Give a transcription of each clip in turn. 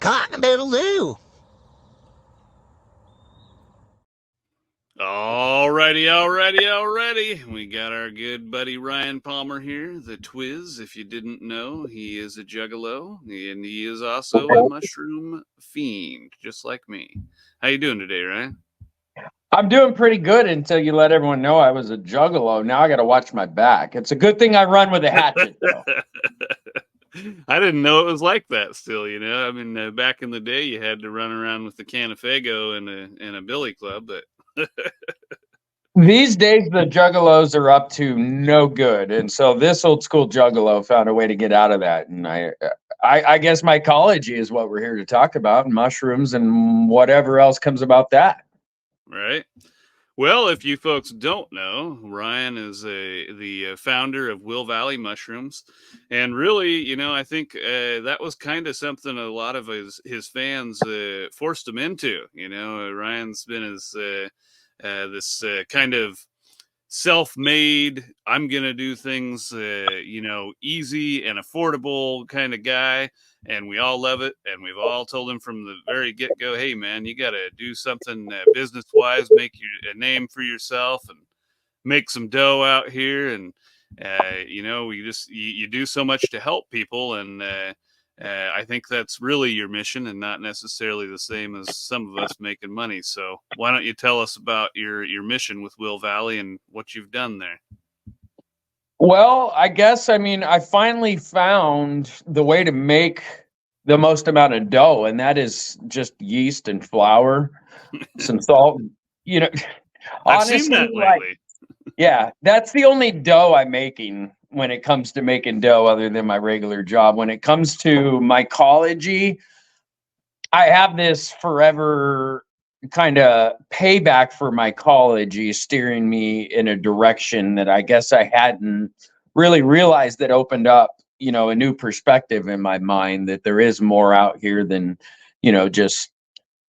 Cock-a-doodle-doo. Alrighty. We got our good buddy Ryan Palmer here, the Twiz. If you didn't know, he is a juggalo, and he is also a mushroom fiend, just like me. How you doing today, Ryan? I'm doing pretty good until you let everyone know I was a juggalo. Now I got to watch my back. It's a good thing I run with a hatchet, though. I didn't know it was like that still, you know. I mean, back in the day, you had to run around with the can of Faygo and a billy club, but... These days, the juggalos are up to no good. And so this old school juggalo found a way to get out of that. And I guess mycology is what we're here to talk about, and mushrooms and whatever else comes about that. Right. Well, if you folks don't know, Ryan is the founder of Will Valley Mushrooms, and really, you know, I think that was kind of something a lot of his fans forced him into. You know, Ryan's been this kind of self-made, I'm gonna do things, you know, easy and affordable kind of guy, and we all love it. And we've all told him from the very get-go, hey man, you got to do something business-wise, make a name for yourself, and make some dough out here. And you know, you do so much to help people, and I think that's really your mission, and not necessarily the same as some of us making money. So why don't you tell us about your mission with Will Valley and what you've done there? Well, I guess, I mean, I finally found the way to make the most amount of dough, and that is just yeast and flour, some salt. You know, I've honestly, seen that lately. Yeah, that's the only dough I'm making when it comes to making dough, other than my regular job. When it comes to mycology, I have this forever kind of payback for mycology steering me in a direction that I guess I hadn't really realized, that opened up, you know, a new perspective in my mind, that there is more out here than, you know, just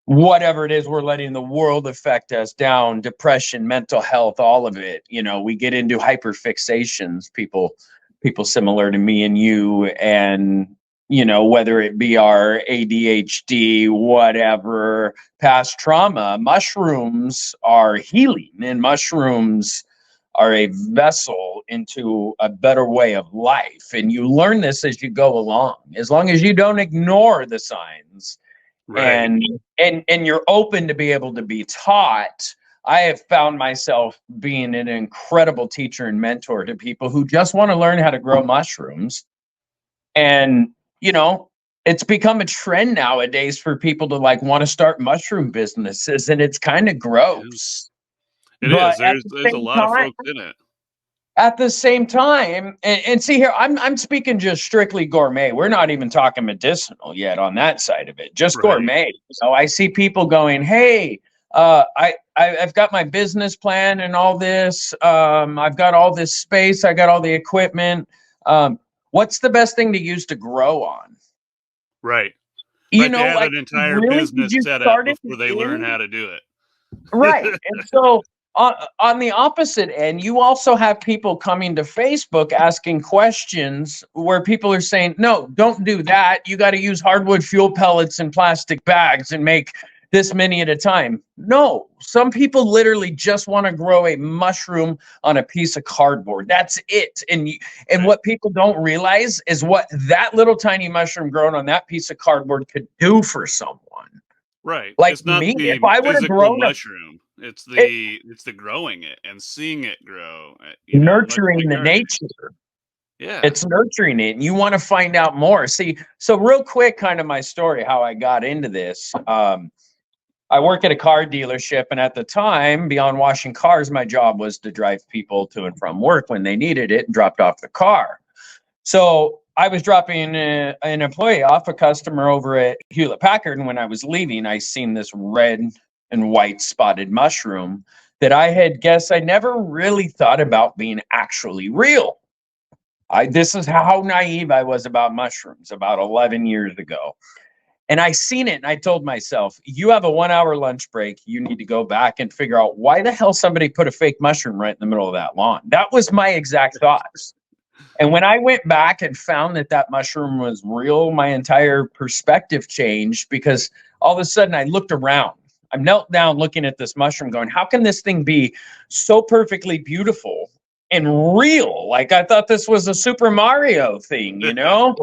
whatever it is we're letting the world affect us down, depression, mental health, all of it. You know, we get into hyperfixations, people similar to me and you, and you know, whether it be our ADHD, whatever, past trauma, mushrooms are healing, and mushrooms are a vessel into a better way of life. And you learn this as you go along, as long as you don't ignore the signs. Right. And you're open to be able to be taught. I have found myself being an incredible teacher and mentor to people who just want to learn how to grow mushrooms. And, you know, it's become a trend nowadays for people to like want to start mushroom businesses, and it's kind of gross. It is. There's a lot of folks in it. At the same time, and see here, I'm speaking just strictly gourmet. We're not even talking medicinal yet on that side of it. Just gourmet. So I see people going, "Hey, I've got my business plan and all this. I've got all this space. I got all the equipment. What's the best thing to use to grow on?" Right. You know, they have like, an entire really, business set up before they learn how to do it. Right. And so on the opposite end, you also have people coming to Facebook asking questions where people are saying, no, don't do that. You got to use hardwood fuel pellets in plastic bags and make this many at a time. No, some people literally just want to grow a mushroom on a piece of cardboard. That's it. And what people don't realize is what that little tiny mushroom grown on that piece of cardboard could do for someone. Right. Like it's not me, the if I would have grown mushroom. It's the growing it and seeing it grow. Nurturing the nature. Yeah. It's nurturing it, and you want to find out more. See, so real quick, kind of my story, how I got into this. I work at a car dealership, and at the time, beyond washing cars, my job was to drive people to and from work when they needed it and dropped off the car. So I was dropping an employee off, a customer over at Hewlett Packard, and when I was leaving, I seen this red and white spotted mushroom that I had guessed I never really thought about being actually real. This is how naive I was about mushrooms about 11 years ago. And I seen it, and I told myself, you have a 1 hour lunch break. You need to go back and figure out why the hell somebody put a fake mushroom right in the middle of that lawn. That was my exact thoughts. And when I went back and found that that mushroom was real, my entire perspective changed because all of a sudden I looked around. I knelt down looking at this mushroom going, how can this thing be so perfectly beautiful and real? Like I thought this was a Super Mario thing, you know?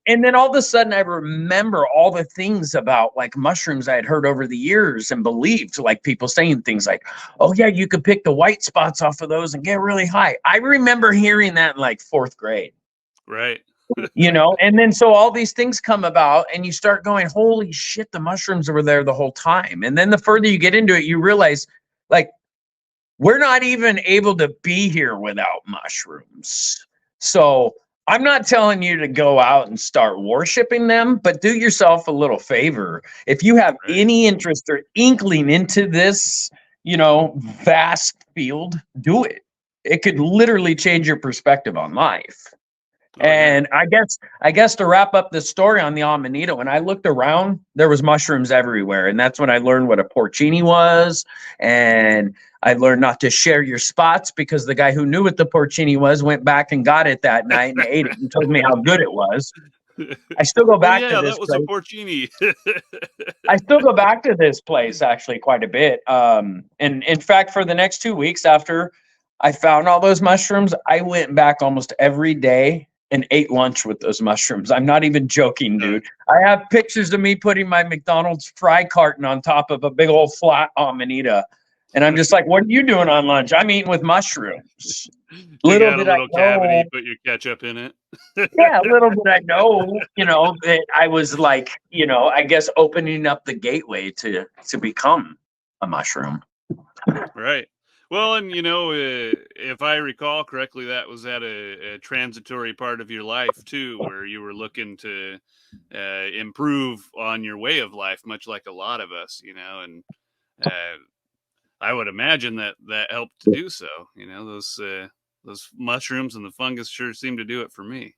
And then all of a sudden I remember all the things about like mushrooms I had heard over the years and believed, like people saying things like, oh yeah, you could pick the white spots off of those and get really high. I remember hearing that in like fourth grade, Right. you know, and then so all these things come about and you start going, holy shit, the mushrooms were there the whole time. And then the further you get into it, you realize like we're not even able to be here without mushrooms. So I'm not telling you to go out and start worshiping them, but do yourself a little favor. If you have Right. any interest or inkling into this, you know, vast field, do it. It could literally change your perspective on life. Oh yeah. And I guess to wrap up the story on the Amanita, when I looked around, there was mushrooms everywhere. And that's when I learned what a porcini was. And I learned not to share your spots because the guy who knew what the porcini was went back and got it that night and ate it and told me how good it was. I still go Oh back to yeah, this that was a place. porcini. I still go back to this place actually quite a bit. And in fact, for the next 2 weeks after I found all those mushrooms, I went back almost every day and ate lunch with those mushrooms. I'm not even joking, Uh, dude. I have pictures of me putting my McDonald's fry carton on top of a big old flat amanita. And I'm just like, what are you doing on lunch? I'm eating with mushrooms. Dig Little out a did I little cavity, know, put your ketchup in it. yeah, little did I know, you know, that I was like, you know, I guess opening up the gateway to become a mushroom. Right. Well, and if I recall correctly, that was at a transitory part of your life too, where you were looking to improve on your way of life, much like a lot of us, and uh, I would imagine that that helped to do so. Those mushrooms and the fungus sure seem to do it for me.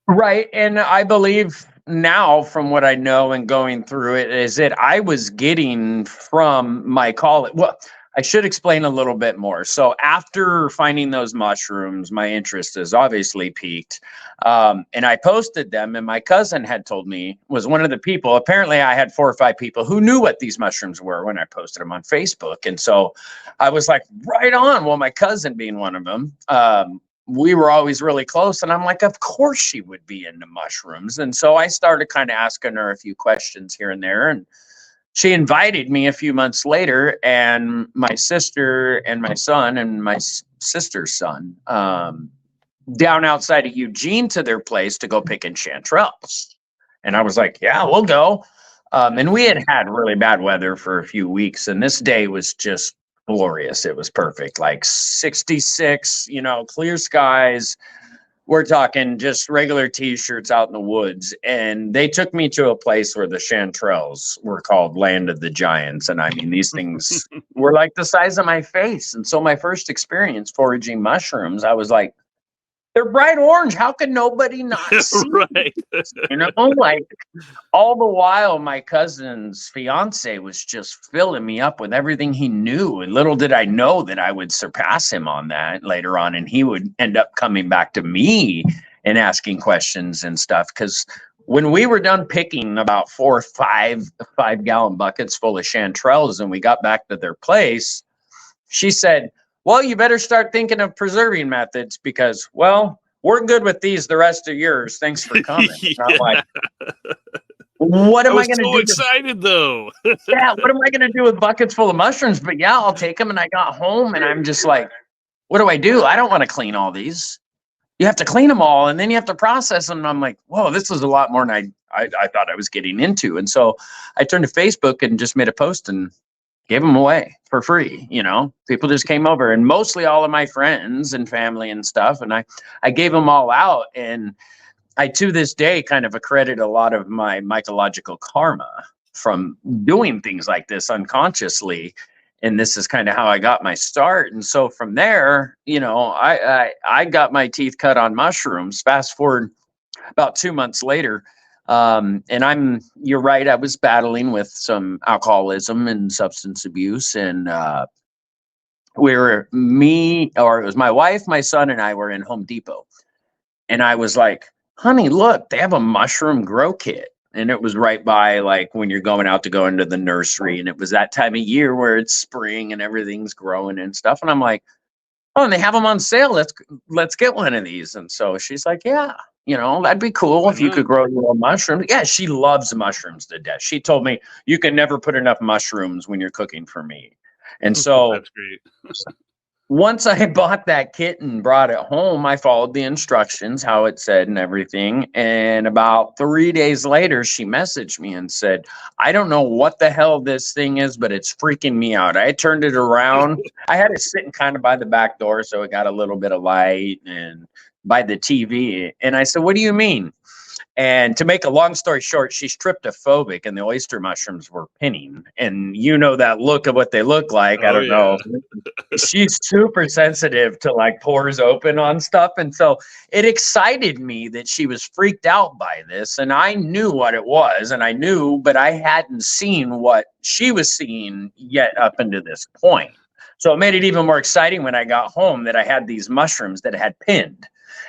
Right. And I believe now, from what I know and going through it, is that I was getting from my college. Well, I should explain a little bit more. So, after finding those mushrooms, my interest has obviously peaked. And I posted them, and my cousin had told me, was one of the people. Apparently, I had 4 or 5 people who knew what these mushrooms were when I posted them on Facebook. And so I was like, right on. Well, my cousin being one of them, we were always really close. And I'm like, of course she would be into mushrooms. And so I started kind of asking her a few questions here and there. And she invited me a few months later, and my sister and my son and my sister's son down outside of Eugene to their place to go picking chanterelles. And I was like, yeah, we'll go. And we had had really bad weather for a few weeks. And this day was just glorious. It was perfect, like 66, you know, clear skies. We're talking just regular t-shirts out in the woods. And they took me to a place where the chanterelles were called Land of the Giants. And I mean, these things were like the size of my face. And so my first experience foraging mushrooms, I was like, they're bright orange. How could nobody not see? Right. You know, like all the while, my cousin's fiance was just filling me up with everything he knew. And little did I know that I would surpass him on that later on. And he would end up coming back to me and asking questions and stuff. Because when we were done picking about 4 or 5 5-gallon buckets full of chanterelles and we got back to their place, she said, well, you better start thinking of preserving methods because, well, we're good with these the rest of yours. Thanks for coming. Not like, Yeah. what I am I was going to so do? excited though. Yeah, what am I going to do with buckets full of mushrooms? But yeah, I'll take them. And I got home and I'm just like, what do I do? I don't want to clean all these. You have to clean them all and then you have to process them. And I'm like, whoa, this is a lot more than I thought I was getting into. And so I turned to Facebook and just made a post and gave them away for free. You know, people just came over and mostly all of my friends and family and stuff. And I gave them all out. And I, to this day, kind of accredit a lot of my mycological karma from doing things like this unconsciously. And this is kind of how I got my start. And so from there, you know, I got my teeth cut on mushrooms. Fast forward about 2 months later, you're right, I was battling with some alcoholism and substance abuse. And it was my wife, my son, and I were in Home Depot And I was like, honey, look, they have a mushroom grow kit. And it was right by like when you're going out to go into the nursery. And it was that time of year where it's spring and everything's growing and stuff. And I'm like, oh, and they have them on sale. Let's get one of these. And so she's like, yeah, that'd be cool Why if you not? could grow your own mushrooms. Yeah, she loves mushrooms to death. She told me you can never put enough mushrooms when you're cooking for me. And so That's great. once I bought that kit and brought it home, I followed the instructions, how it said and everything. And about 3 days later, she messaged me and said, I don't know what the hell this thing is, but it's freaking me out. I turned it around. I had it sitting kind of by the back door, so it got a little bit of light and by the TV. And I said, what do you mean? And to make a long story short, she's tryptophobic and the oyster mushrooms were pinning. And that look of what they look like. I Oh don't yeah. know. She's super sensitive to like pores open on stuff. And so it excited me that she was freaked out by this. And I knew what it was. And I knew, but I hadn't seen what she was seeing yet up into this point. So it made it even more exciting when I got home that I had these mushrooms that had pinned.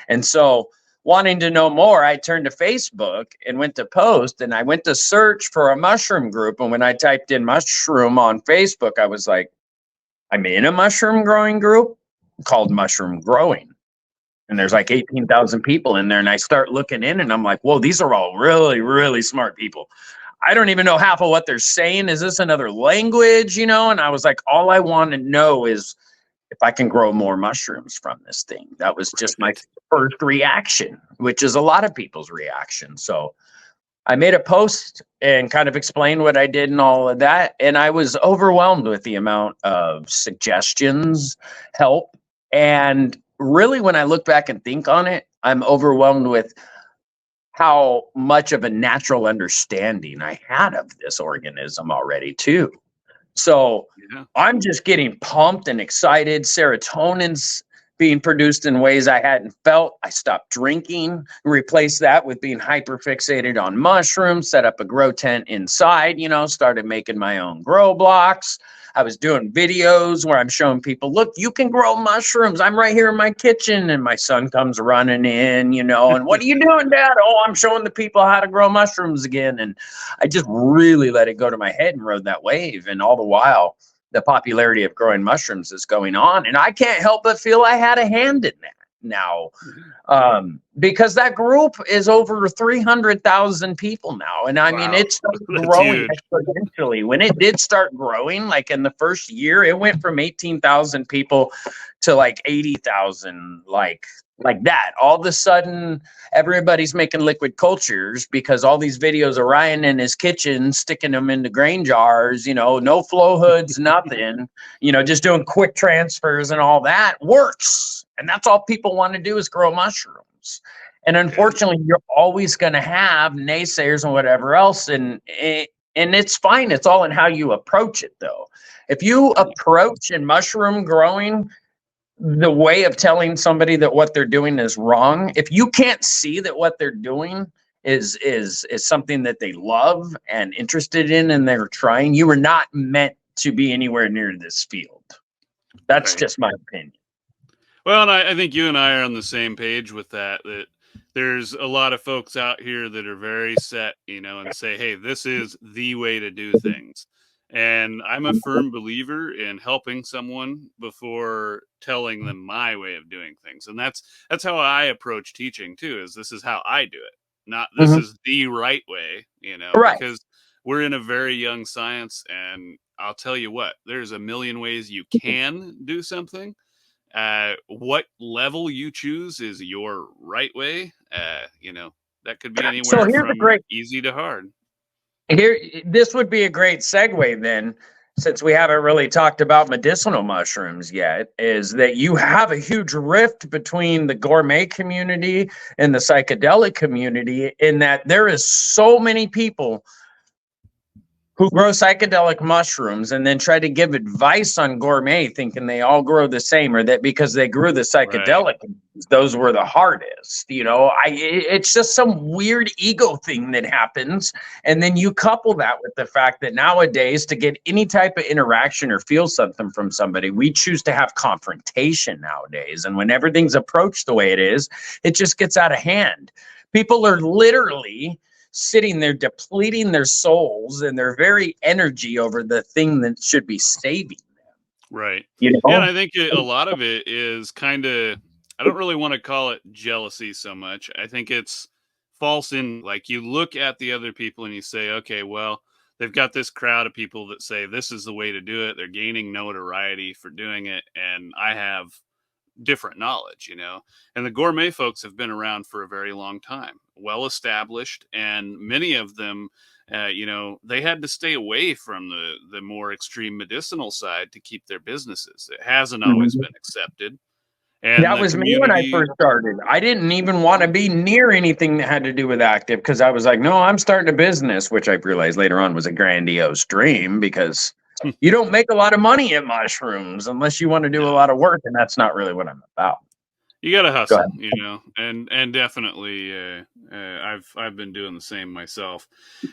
And so wanting to know more, I turned to Facebook and went to post, and I went to search for a mushroom group. And when I typed in mushroom on Facebook, I was like, I'm in a mushroom growing group called Mushroom Growing. And there's like 18,000 people in there. And I start looking in and I'm like, whoa, these are all really, really smart people. I don't even know half of what they're saying. Is this another language? And I was like, all I want to know is if I can grow more mushrooms from this thing. That was just my Right. first reaction, which is a lot of people's reaction. So I made a post and kind of explained what I did and all of that. And I was overwhelmed with the amount of suggestions, help. And really, when I look back and think on it, I'm overwhelmed with how much of a natural understanding I had of this organism already, too. So Yeah. I'm just getting pumped and excited. Serotonin's being produced in ways I hadn't felt. I stopped drinking, replaced that with being hyper fixated on mushrooms, set up a grow tent inside, started making my own grow blocks. I was doing videos where I'm showing people, look, you can grow mushrooms. I'm right here in my kitchen. And my son comes running in, and what are you doing, Dad? Oh, I'm showing the people how to grow mushrooms again. And I just really let it go to my head and rode that wave. And all the while, the popularity of growing mushrooms is going on. And I can't help but feel I had a hand in that now, because that group is over 300,000 people now. And I mean, Wow. it started That's growing huge. exponentially. When it did start growing, like in the first year, it went from 18,000 people to like 80,000, like that. All of a sudden, everybody's making liquid cultures because all these videos of Ryan in his kitchen sticking them into grain jars, no flow hoods, nothing, just doing quick transfers and all that works. And that's all people want to do is grow mushrooms. And Yeah. unfortunately, you're always going to have naysayers and whatever else. And it's fine. It's all in how you approach it, though. If you approach in mushroom growing the way of telling somebody that what they're doing is wrong, if you can't see that what they're doing is something that they love and interested in and they're trying, you were not meant to be anywhere near this field. That's Right. just my opinion. Well, and I think you and I are on the same page with that. That there's a lot of folks out here that are very set, and say, "Hey, this is the way to do things." And I'm a firm believer in helping someone before telling them my way of doing things. And that's how I approach teaching too. Is this is how I do it, not this Mhm. is the right way. Right. Because we're in a very young science, and I'll tell you what, there's a million ways you can do something. What level you choose is your right way. That could be So anywhere here's a from great easy to hard. here this would be a great segue then, since we haven't really talked about medicinal mushrooms yet, is that you have a huge rift between the gourmet community and the psychedelic community, in that there is so many people who grow psychedelic mushrooms and then try to give advice on gourmet, thinking they all grow the same, or that because they grew the Right. psychedelic, those were the hardest. It's just some weird ego thing that happens. And then you couple that with the fact that nowadays, to get any type of interaction or feel something from somebody, we choose to have confrontation nowadays. And when everything's approached the way it is, it just gets out of hand. People are literally sitting there depleting their souls and their very energy over the thing that should be saving them, Right. you Yeah, and know? I think a lot of it is kinda, I don't really wanna call it jealousy so much. I think it's false in, like, you look at the other people and you say, "Okay, well, they've got this crowd of people that say this is the way to do it. They're gaining notoriety for doing it, and I have different knowledge, you know." And the gourmet folks have been around for a very long time, well established, and many of them, they had to stay away from the more extreme medicinal side to keep their businesses. It hasn't always Mhm. been accepted, and That the was me when I community. first started. I didn't even want to be near anything that had to do with active because I was like, no, I'm starting a business, which I realized later on was a grandiose dream because you don't make a lot of money in mushrooms unless you want to do a No, lot of work. And that's not really what I'm about. you got to Go hustle, ahead. and definitely, I've been doing the same myself.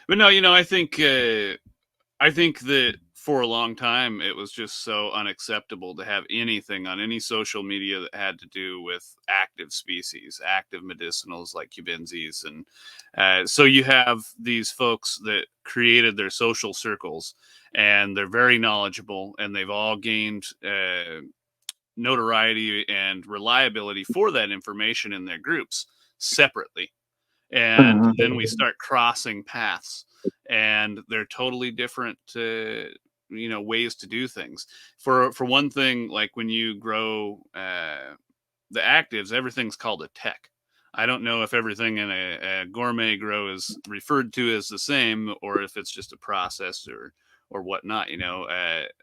But no, I think that for a long time it was just so unacceptable to have anything on any social media that had to do with active species, active medicinals like cubensis, and so you have these folks that created their social circles, and they're very knowledgeable, and they've all gained notoriety and reliability for that information in their groups separately, and then we Mhm. start crossing paths, and they're totally different ways to do things. For one thing, like when you grow the actives, everything's called a tech. I don't know if everything in a gourmet grow is referred to as the same, or if it's just a process or whatnot.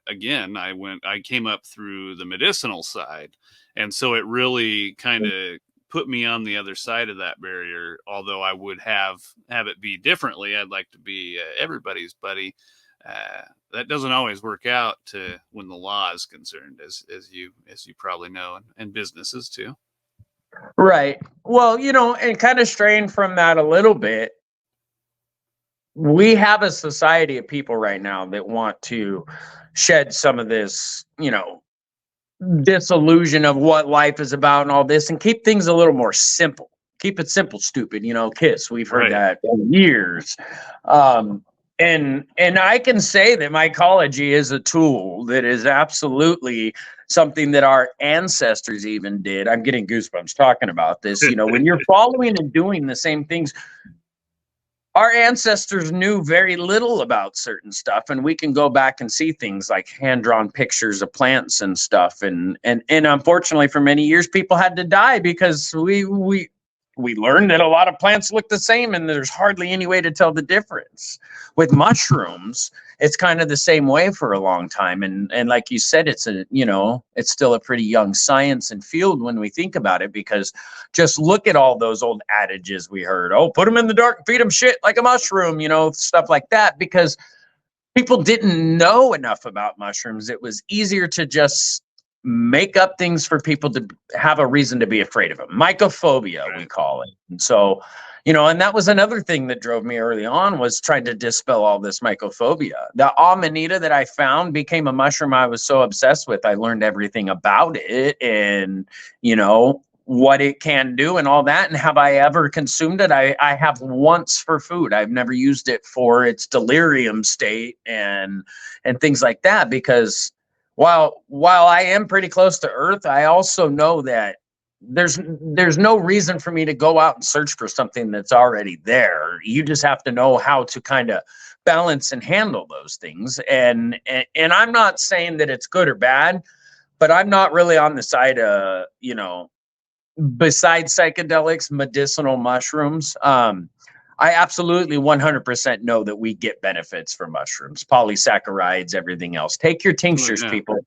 Again, I came up through the medicinal side, and so it really kind of put me on the other side of that barrier. Although I would have it be differently, I'd like to be everybody's buddy. That doesn't always work out to when the law is concerned, as you probably know, and businesses too. Right. Well, and kind of straying from that a little bit, we have a society of people right now that want to shed some of this, disillusion of what life is about and all this and keep things a little more simple. Keep it simple, stupid, kiss. We've heard Right. that for years. Um, and I can say that mycology is a tool that is absolutely something that our ancestors even did. I'm getting goosebumps talking about this. When you're following and doing the same things, our ancestors knew very little about certain stuff, and we can go back and see things like hand-drawn pictures of plants and stuff, and unfortunately for many years people had to die because we learned that a lot of plants look the same and there's hardly any way to tell the difference. With mushrooms, it's kind of the same way for a long time, and like you said, it's still a pretty young science and field when we think about it, because just look at all those old adages we heard. Oh, put them in the dark, feed them shit like a mushroom, stuff like that, because people didn't know enough about mushrooms. It was easier to just make up things for people to have a reason to be afraid of them. Mycophobia, we Right. call it. And so, and that was another thing that drove me early on, was trying to dispel all this mycophobia. The amanita that I found became a mushroom I was so obsessed with. I learned everything about it and, what it can do and all that. And have I ever consumed it? I have once for food. I've never used it for its delirium state and things like that, because while I am pretty close to earth, I also know that there's no reason for me to go out and search for something that's already there. You just have to know how to kind of balance and handle those things. And I'm not saying that it's good or bad, but I'm not really on the side of, besides psychedelics, medicinal mushrooms. I absolutely 100% know that we get benefits from mushrooms, polysaccharides, everything else. Take your Oh, tinctures, yeah. people.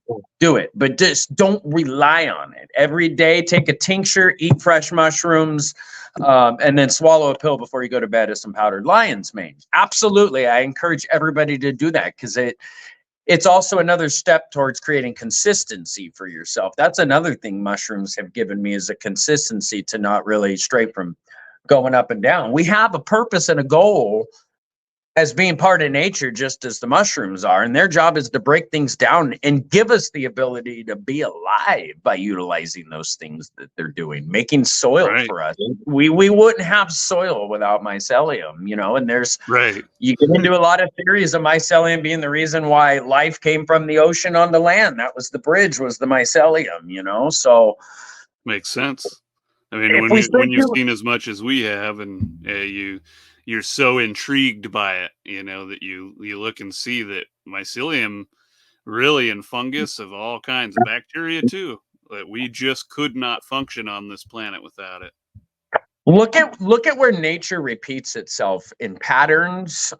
Do it, but just don't rely on it. Every day, take a tincture, eat fresh mushrooms, and then swallow a pill before you go to bed of some powdered lion's mane. Absolutely. I encourage everybody to do that because it's also another step towards creating consistency for yourself. That's another thing mushrooms have given me, is a consistency to not really stray from going up and down. We have a purpose and a goal as being part of nature, just as the mushrooms are. And their job is to break things down and give us the ability to be alive by utilizing those things that they're doing, making soil Right. for us. We wouldn't have soil without mycelium, you know, and Right. you get into a lot of theories of mycelium being the reason why life came from the ocean on the land. That was the bridge, was the mycelium, you know? So Makes sense. I mean, if we when start you've to, seen as much as we have, and you're so intrigued by it, that you look and see that mycelium, really, and fungus of all kinds, of bacteria too, that we just could not function on this planet without it. look at where nature repeats itself in patterns,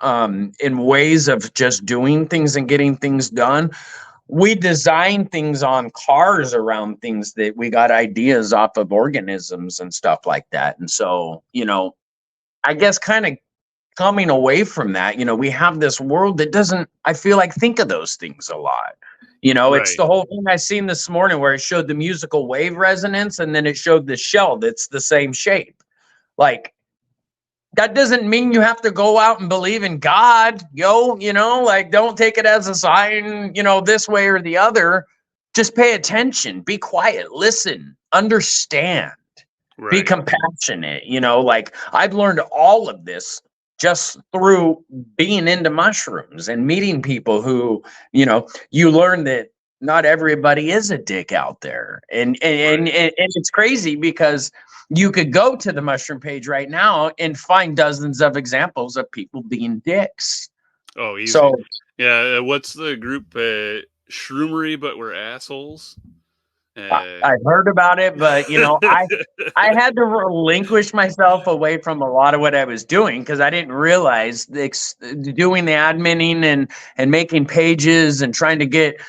in ways of just doing things and getting things done. We design things on cars around things that we got ideas off of organisms and stuff like that. And so, I guess kind of coming away from that, we have this world that doesn't, I feel like, think of those things a lot. It's Right. the whole thing I seen this morning where it showed the musical wave resonance and then it showed the shell that's the same shape. Like, that doesn't mean you have to go out and believe in God, like, don't take it as a sign, this way or the other. Just pay attention, be quiet, listen, understand, be Right. compassionate. Like, I've learned all of this just through being into mushrooms and meeting people who, you learn that not everybody is a dick out there. Right. And it's crazy because you could go to the mushroom page right now and find dozens of examples of people being dicks. Oh, easy. So Yeah. What's the group? Shroomery, but we're assholes. Uh, I've heard about it, but I had to relinquish myself away from a lot of what I was doing because I didn't realize doing the adminning and making pages and trying to get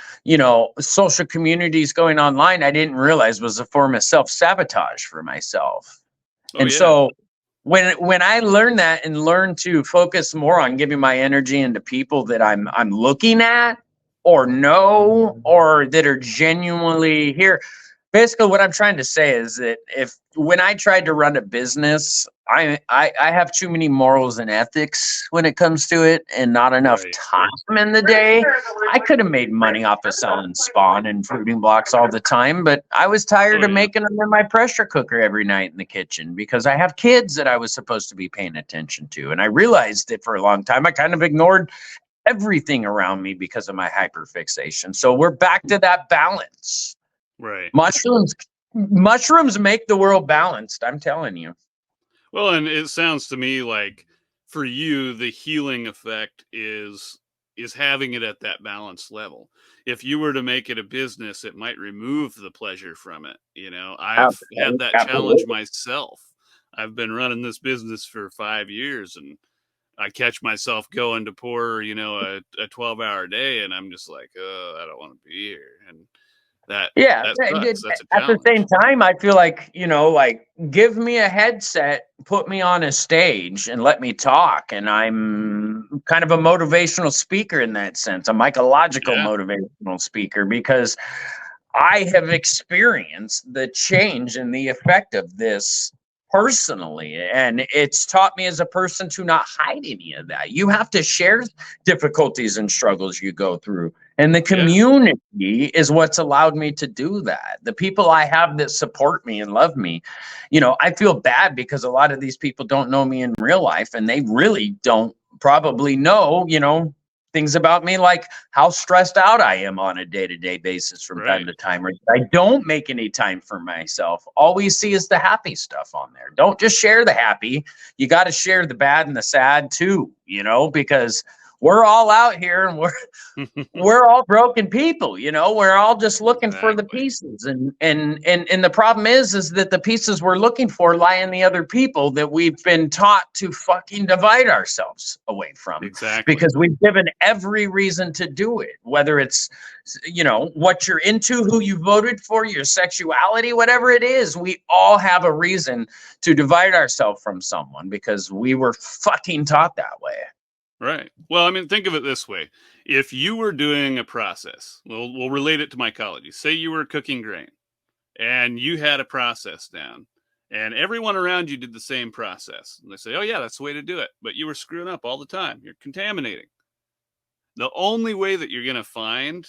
social communities going online. I didn't realize was a form of self-sabotage for myself. oh And yeah. so when I learned that and learned to focus more on giving my energy into people that I'm looking at or know or that are genuinely here. Basically, what I'm trying to say is that if when I tried to run a business, I have too many morals and ethics when it comes to it, and not enough Right. time in the day. I could have made money off of selling spawn and fruiting blocks all the time, but I was tired Oh of yeah. making them in my pressure cooker every night in the kitchen because I have kids that I was supposed to be paying attention to, and I realized that for a long time I kind of ignored everything around me because of my hyperfixation. So we're back to that balance. Right. Mushrooms make the world balanced, I'm telling you. Well, and it sounds to me like, for you, the healing effect is having it at that balanced level. If you were to make it a business, it might remove the pleasure from it. I've had that challenge Absolutely. myself. I've been running this business for 5 years, and I catch myself going to pour, a 12-hour day, and I'm just like, oh, I don't want to be here, and that Yeah. that sucks. That's a At the same challenge. time, I feel like, like, give me a headset, put me on a stage and let me talk. And I'm kind of a motivational speaker in that sense, a mycological Yeah. motivational speaker, because I have experienced the change and the effect of this personally. And it's taught me as a person to not hide any of that. You have to share difficulties and struggles you go through. And the Yeah. community is what's allowed me to do that. The people I have that support me and love me, I feel bad because a lot of these people don't know me in real life and they really don't probably know, things about me, like how stressed out I am on a day-to-day basis from time Right. to time. Or I don't make any time for myself. All we see is the happy stuff on there. Don't just share the happy. You got to share the bad and the sad too, because we're all out here and we're all broken people, you know, we're all just looking for the Exactly. pieces. And the problem is that the pieces we're looking for lie in the other people that we've been taught to fucking divide ourselves away from, Exactly. because we've given every reason to do it, whether it's, you know, what you're into, who you voted for, your sexuality, whatever it is. We all have a reason to divide ourselves from someone because we were fucking taught that way. Right. Well, I mean, think of it this way. If you were doing a process, we'll relate it to mycology. Say you were cooking grain and you had a process down and everyone around you did the same process. And they say, oh, yeah, that's the way to do it. But you were screwing up all the time. You're contaminating. The only way that you're going to find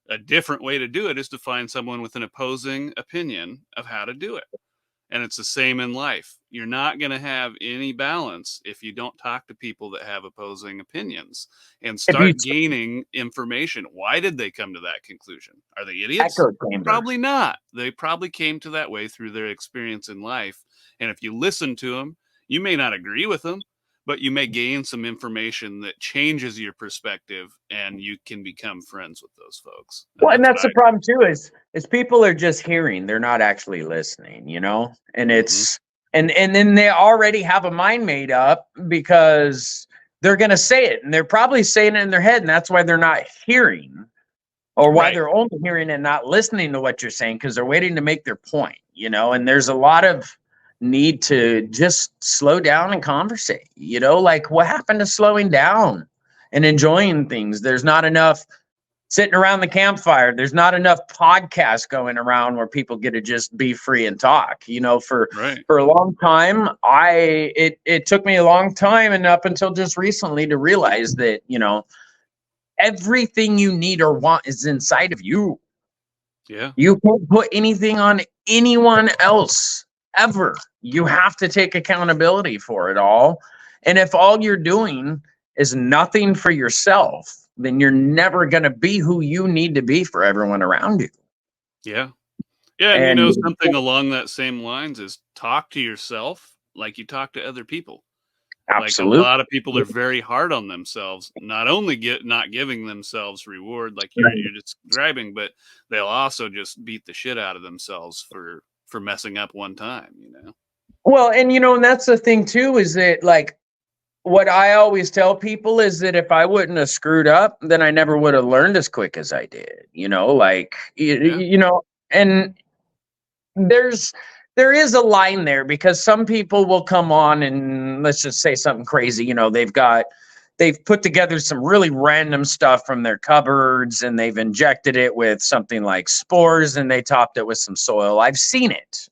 a different way to do it is to find someone with an opposing opinion of how to do it. And it's the same in life. You're not going to have any balance if you don't talk to people that have opposing opinions and If you start gaining information. Why did they come to that conclusion? Are they idiots? echo chamber. Probably not. They probably came to that way through their experience in life. And if you listen to them, you may not agree with them, but you may gain some information that changes your perspective and you can become friends with those folks. And Well, and that's what that's the I problem too, is people are just hearing, they're not actually listening, you know? And do. Hmm. it's and then they already have a mind made up because they're gonna say it, and they're probably saying it in their head, and that's why they're not hearing, or why Right. they're only hearing and not listening to what you're saying, because they're waiting to make their point, you know. And there's a lot of need to just slow down and conversate, you know, like what happened to slowing down and enjoying things? There's not enough sitting around the campfire. There's not enough podcasts going around where people get to just be free and talk. You know, Right. for a long time, it took me a long time and up until just recently to realize that, you know, everything you need or want is inside of you. Yeah. You can't put anything on anyone else ever. You have to take accountability for it all. And if all you're doing is nothing for yourself, then you're never going to be who you need to be for everyone around you. Yeah. Yeah, and And something along that same lines is talk to yourself like you talk to other people. Like a absolutely. lot of people are very hard on themselves, not only get not giving themselves reward like you're describing, but they'll also just beat the shit out of themselves for messing up one time, you know. Well, and you know, and that's the thing too, is that like what I always tell people is that if I wouldn't have screwed up, then I never would have learned as quick as I did. You know, like Yeah. you know, and there's there is a line there, because some people will come on and let's just say something crazy. You know, they've put together some really random stuff from their cupboards, and they've injected it with something like spores, and they topped it with some soil. I've seen it.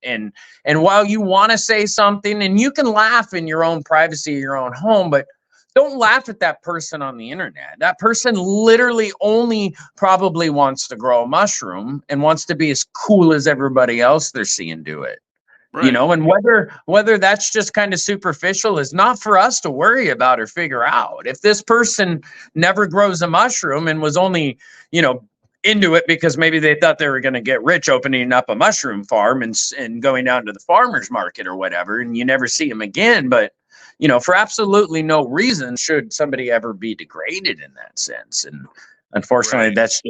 And while you want to say something, and you can laugh in your own privacy, your own home, but don't laugh at that person on the internet. That person literally only probably wants to grow a mushroom and wants to be as cool as everybody else they're seeing do it. You Right. know, and whether that's just kind of superficial is not for us to worry about or figure out. If this person never grows a mushroom and was only, you know, into it because maybe they thought they were going to get rich opening up a mushroom farm and going down to the farmer's market or whatever, and you never see them again. But you know, for absolutely no reason should somebody ever be degraded in that sense. And unfortunately, Right.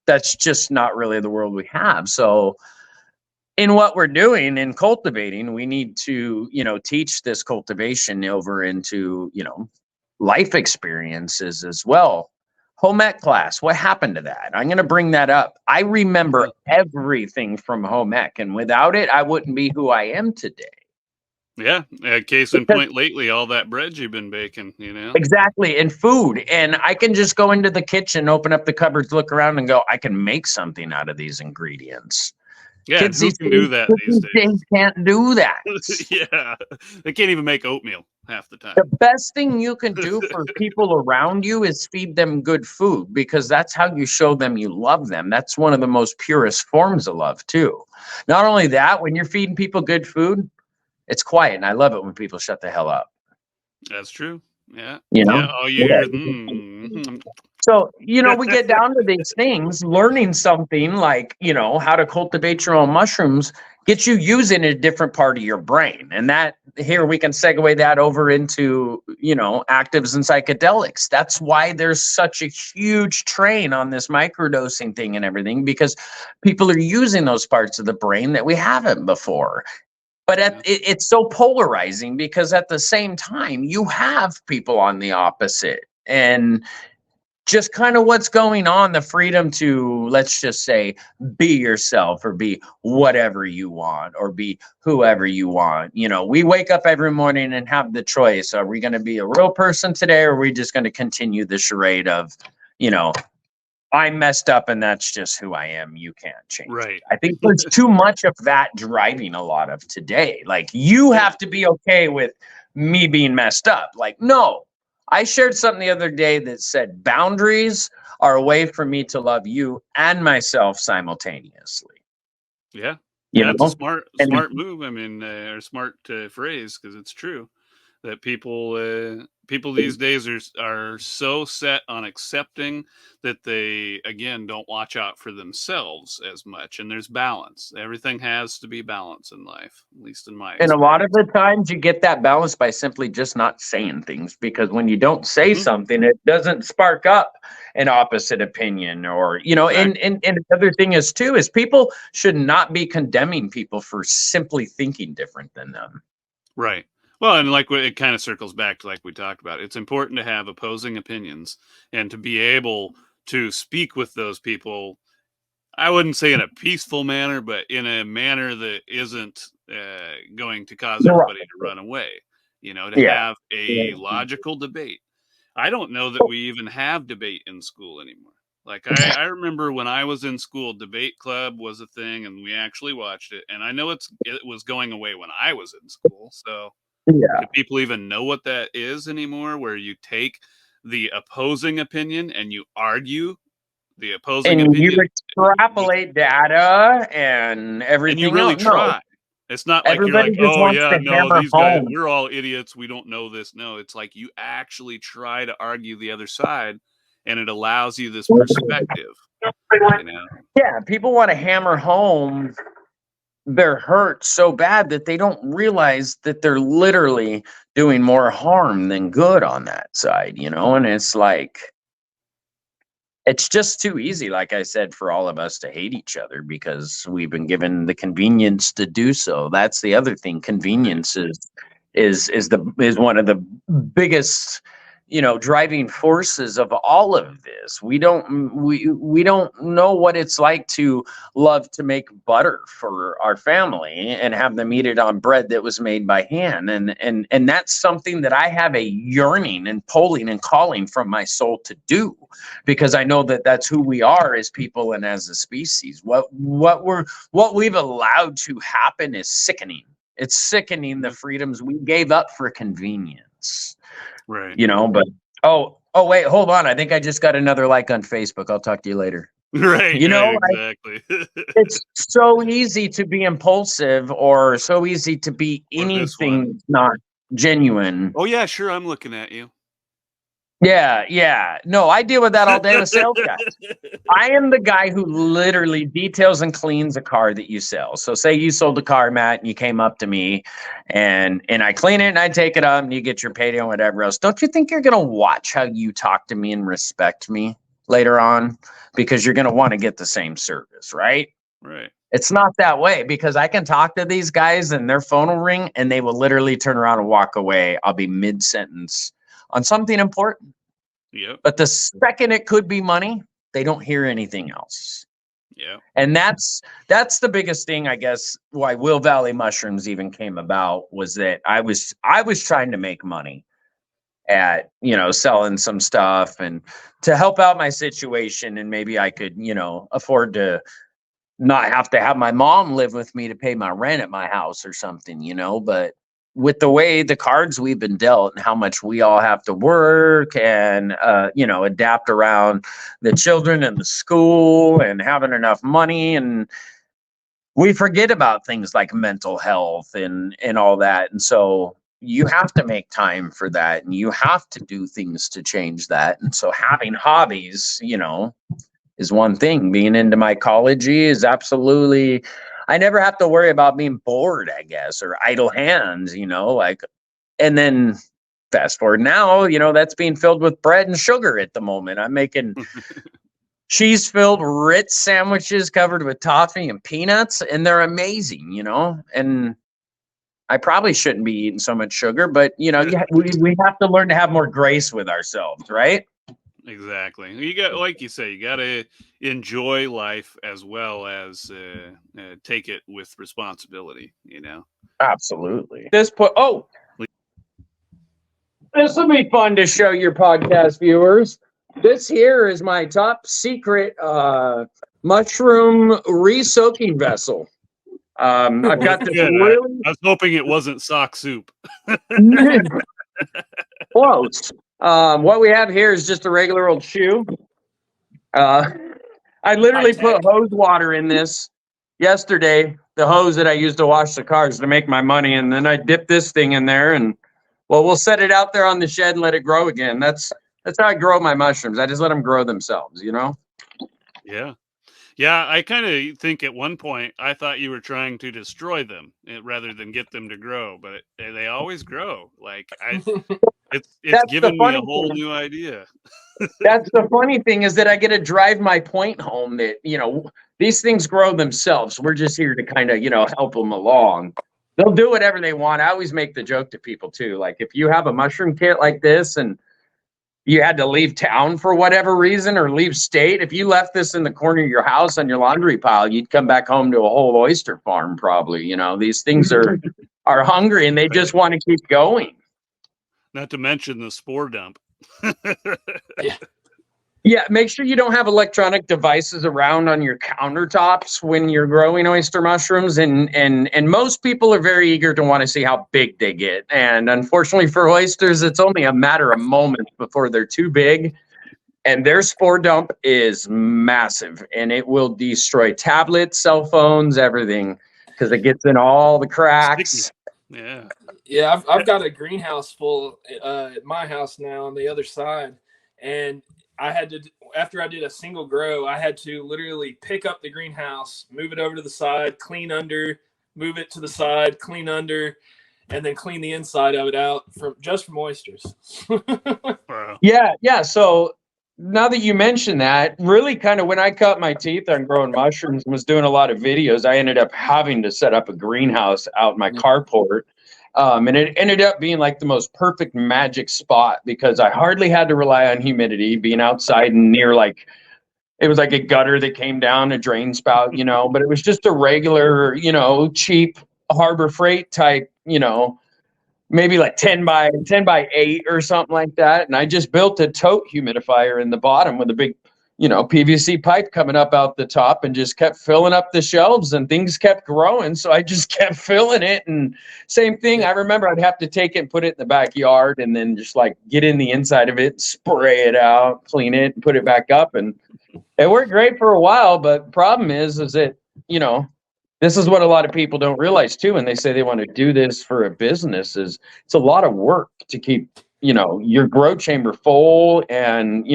that's just not really the world we have. So in what we're doing in cultivating, we need to, you know, teach this cultivation over into, you know, life experiences as well. Home ec class, what happened to that? I'm going to bring that up. I remember Uh, everything from home ec, and without it, I wouldn't be who I am today. yeah. Case in Because point lately, all that bread you've been baking, you know. exactly, and food. And I can just go into the kitchen, open up the cupboards, look around, and go, I can make something out of these ingredients. Yeah, and Kids who these can days, do that kids these these days? days can't do that. Yeah. They can't even make oatmeal half the The time. best thing you can do for people around you is feed them good food, because that's how you show them you love them. That's one of the most purest forms of love, too. Not only that, when you're feeding people good food, it's quiet. And I love it when people shut the hell up. That's true. Yeah. you know? Yeah. Oh, you Yeah. hear, mm, So, we get down to these things, learning something like, how to cultivate your own mushrooms gets you using a different part of your brain. And that here we can segue that over into, actives and psychedelics. That's why there's such a huge train on this microdosing thing and everything, because people are using those parts of the brain that we haven't before. But yeah. it's so polarizing because at the same time, you have people on the opposite. And just kind of what's going on, the freedom to, let's just say, be yourself or be whatever you want or be whoever you want. We wake up every morning and have the choice. Are we going to be a real person today, or are we just going to continue the charade of, you know, I messed up and that's just who I am. You can't change it. Right. I think there's too much of that driving a lot of today. Like, you Yeah. have to be okay with me being messed up. Like, no. I shared something the other day that said boundaries are a way for me to love you and myself simultaneously. Yeah. You Yeah. It's a know? And smart move. I mean, or smart phrase, because it's true that people these days are so set on accepting that they again don't watch out for themselves as much. And there's balance. Everything has to be balance in life, at least in my And a lot of experience. the times you get that balance by simply just not saying things, because when you don't say Hmm. something, it doesn't spark up an opposite opinion, or, Exactly. and the other thing is too, is people should not be condemning people for simply thinking different than them. Right. Well, and like it kind of circles back to like we talked about. It's important to have opposing opinions and to be able to speak with those people. I wouldn't say in a peaceful manner, but in a manner that isn't going to cause You're everybody to right. run away. To Yeah. have a logical debate. I don't know that we even have debate in school anymore. Like I remember when I was in school, debate club was a thing, and we actually watched it. And I know it was going away when I was in school. So Yeah. do people even know what that is anymore? Where you take the opposing opinion and you argue the opposing And you opinion with, extrapolate data and and you everything really else. No, try. It's not like you're everybody like, just oh wants yeah, to no, hammer these guys, home. we're all idiots. We don't know this. No, it's like you actually try to argue the other side, and it allows you this perspective. You know, Yeah, people want to hammer home they're hurt so bad that they don't realize that they're literally doing more harm than good on that side, and it's like, it's just too easy, like I said, for all of us to hate each other because we've been given the convenience to do so. That's the other thing. right? Convenience is one of the biggest, driving forces of all of this. We don't know what it's like to love to make butter for our family and have them eat it on bread that was made by hand, and that's something that I have a yearning and pulling and calling from my soul to do, because I know that that's who we are as people and as a species. What we've allowed to happen is sickening. It's sickening, the Yeah, freedoms we gave up for convenience. right. But oh wait, hold on. I think I just got another like on Facebook. I'll talk to you later. Right, You right, know, exactly. it's so easy to be impulsive or so easy to be Or this one. anything that's not genuine. Oh yeah, sure. I'm looking at you. Yeah, yeah. No, I deal with that all day with sales guys. I am the guy who literally details and cleans a car that you sell. So say you sold a car, Matt, and you came up to me and I clean it and I take it up and you get your payday and whatever else. Don't you think you're going to watch how you talk to me and respect me later on? Because you're going to want to get the same service, right? Right. It's not that way, because I can talk to these guys and their phone will ring and they will literally turn around and walk away. I'll be mid sentence on something important. Yep. But the second it could be money, they don't hear anything else. Yep. And that's the biggest thing, I guess, why Will Valley Mushrooms even came about, was that I was trying to make money at, selling some stuff and to help out my situation, and maybe I could, afford to not have to have my mom live with me to pay my rent at my house or something, but with the way the cards we've been dealt and how much we all have to work and adapt around the children and the school and having enough money, and we forget about things like mental health and all that. And so you have to make time for that, and you have to do things to change that. And so having hobbies, is one thing. Being into mycology is absolutely, I never have to worry about being bored, I guess, or idle hands, like, and then fast forward now, that's being filled with bread and sugar at the moment. I'm making cheese filled Ritz sandwiches covered with toffee and peanuts, and they're amazing, and I probably shouldn't be eating so much sugar, but we have to learn to have more grace with ourselves, right? Exactly. You got, like you say, you got to enjoy life as well as take it with responsibility. Absolutely. This will be fun to show your podcast viewers. This here is my top secret mushroom re-soaking vessel. I've got this Good. really I was hoping it wasn't sock soup. close. What we have here is just a regular old shoe. I literally put hose water in this yesterday, the hose that I used to wash the cars to make my money, and then I dipped this thing in there, and we'll set it out there on the shed and let it grow again. That's how I grow my mushrooms. I just let them grow themselves, Yeah. Yeah, I kind of think at one point I thought you were trying to destroy them rather than get them to grow, but they always grow. Like it's That's the given me a funny whole thing. new idea. That's the funny thing is that I get to drive my point home that, these things grow themselves. We're just here to kind of, help them along. They'll do whatever they want. I always make the joke to people too. Like if you have a mushroom kit like this and you had to leave town for whatever reason or leave state, if you left this in the corner of your house on your laundry pile, you'd come back home to a whole oyster farm probably. These things are hungry and they just want to keep going. Not to mention the spore dump. Yeah, make sure you don't have electronic devices around on your countertops when you're growing oyster mushrooms. And most people are very eager to want to see how big they get. And unfortunately for oysters, it's only a matter of moments before they're too big. And their spore dump is massive, and it will destroy tablets, cell phones, everything, because it gets in all the cracks. Yeah. Yeah, I've got a greenhouse full at my house now on the other side, and I had to, after I did a single grow, I had to literally pick up the greenhouse, move it over to the side, clean under, move it to the side, clean under, and then clean the inside of it out from oysters. Wow. Yeah. So now that you mention that, really kind of when I cut my teeth on growing mushrooms and was doing a lot of videos, I ended up having to set up a greenhouse out in my carport. And it ended up being like the most perfect magic spot because I hardly had to rely on humidity, being outside and near it was like a gutter that came down a drain spout, but it was just a regular, cheap Harbor Freight type, maybe like 10 by 8 or something like that. And I just built a tote humidifier in the bottom with a big, PVC pipe coming up out the top and just kept filling up the shelves and things kept growing. So I just kept filling it. And same thing. I remember I'd have to take it and put it in the backyard and then just like get in the inside of it, spray it out, clean it, and put it back up. And it worked great for a while. But the problem is that, this is what a lot of people don't realize too. When they say they want to do this for a business is it's a lot of work to keep, your grow chamber full. And,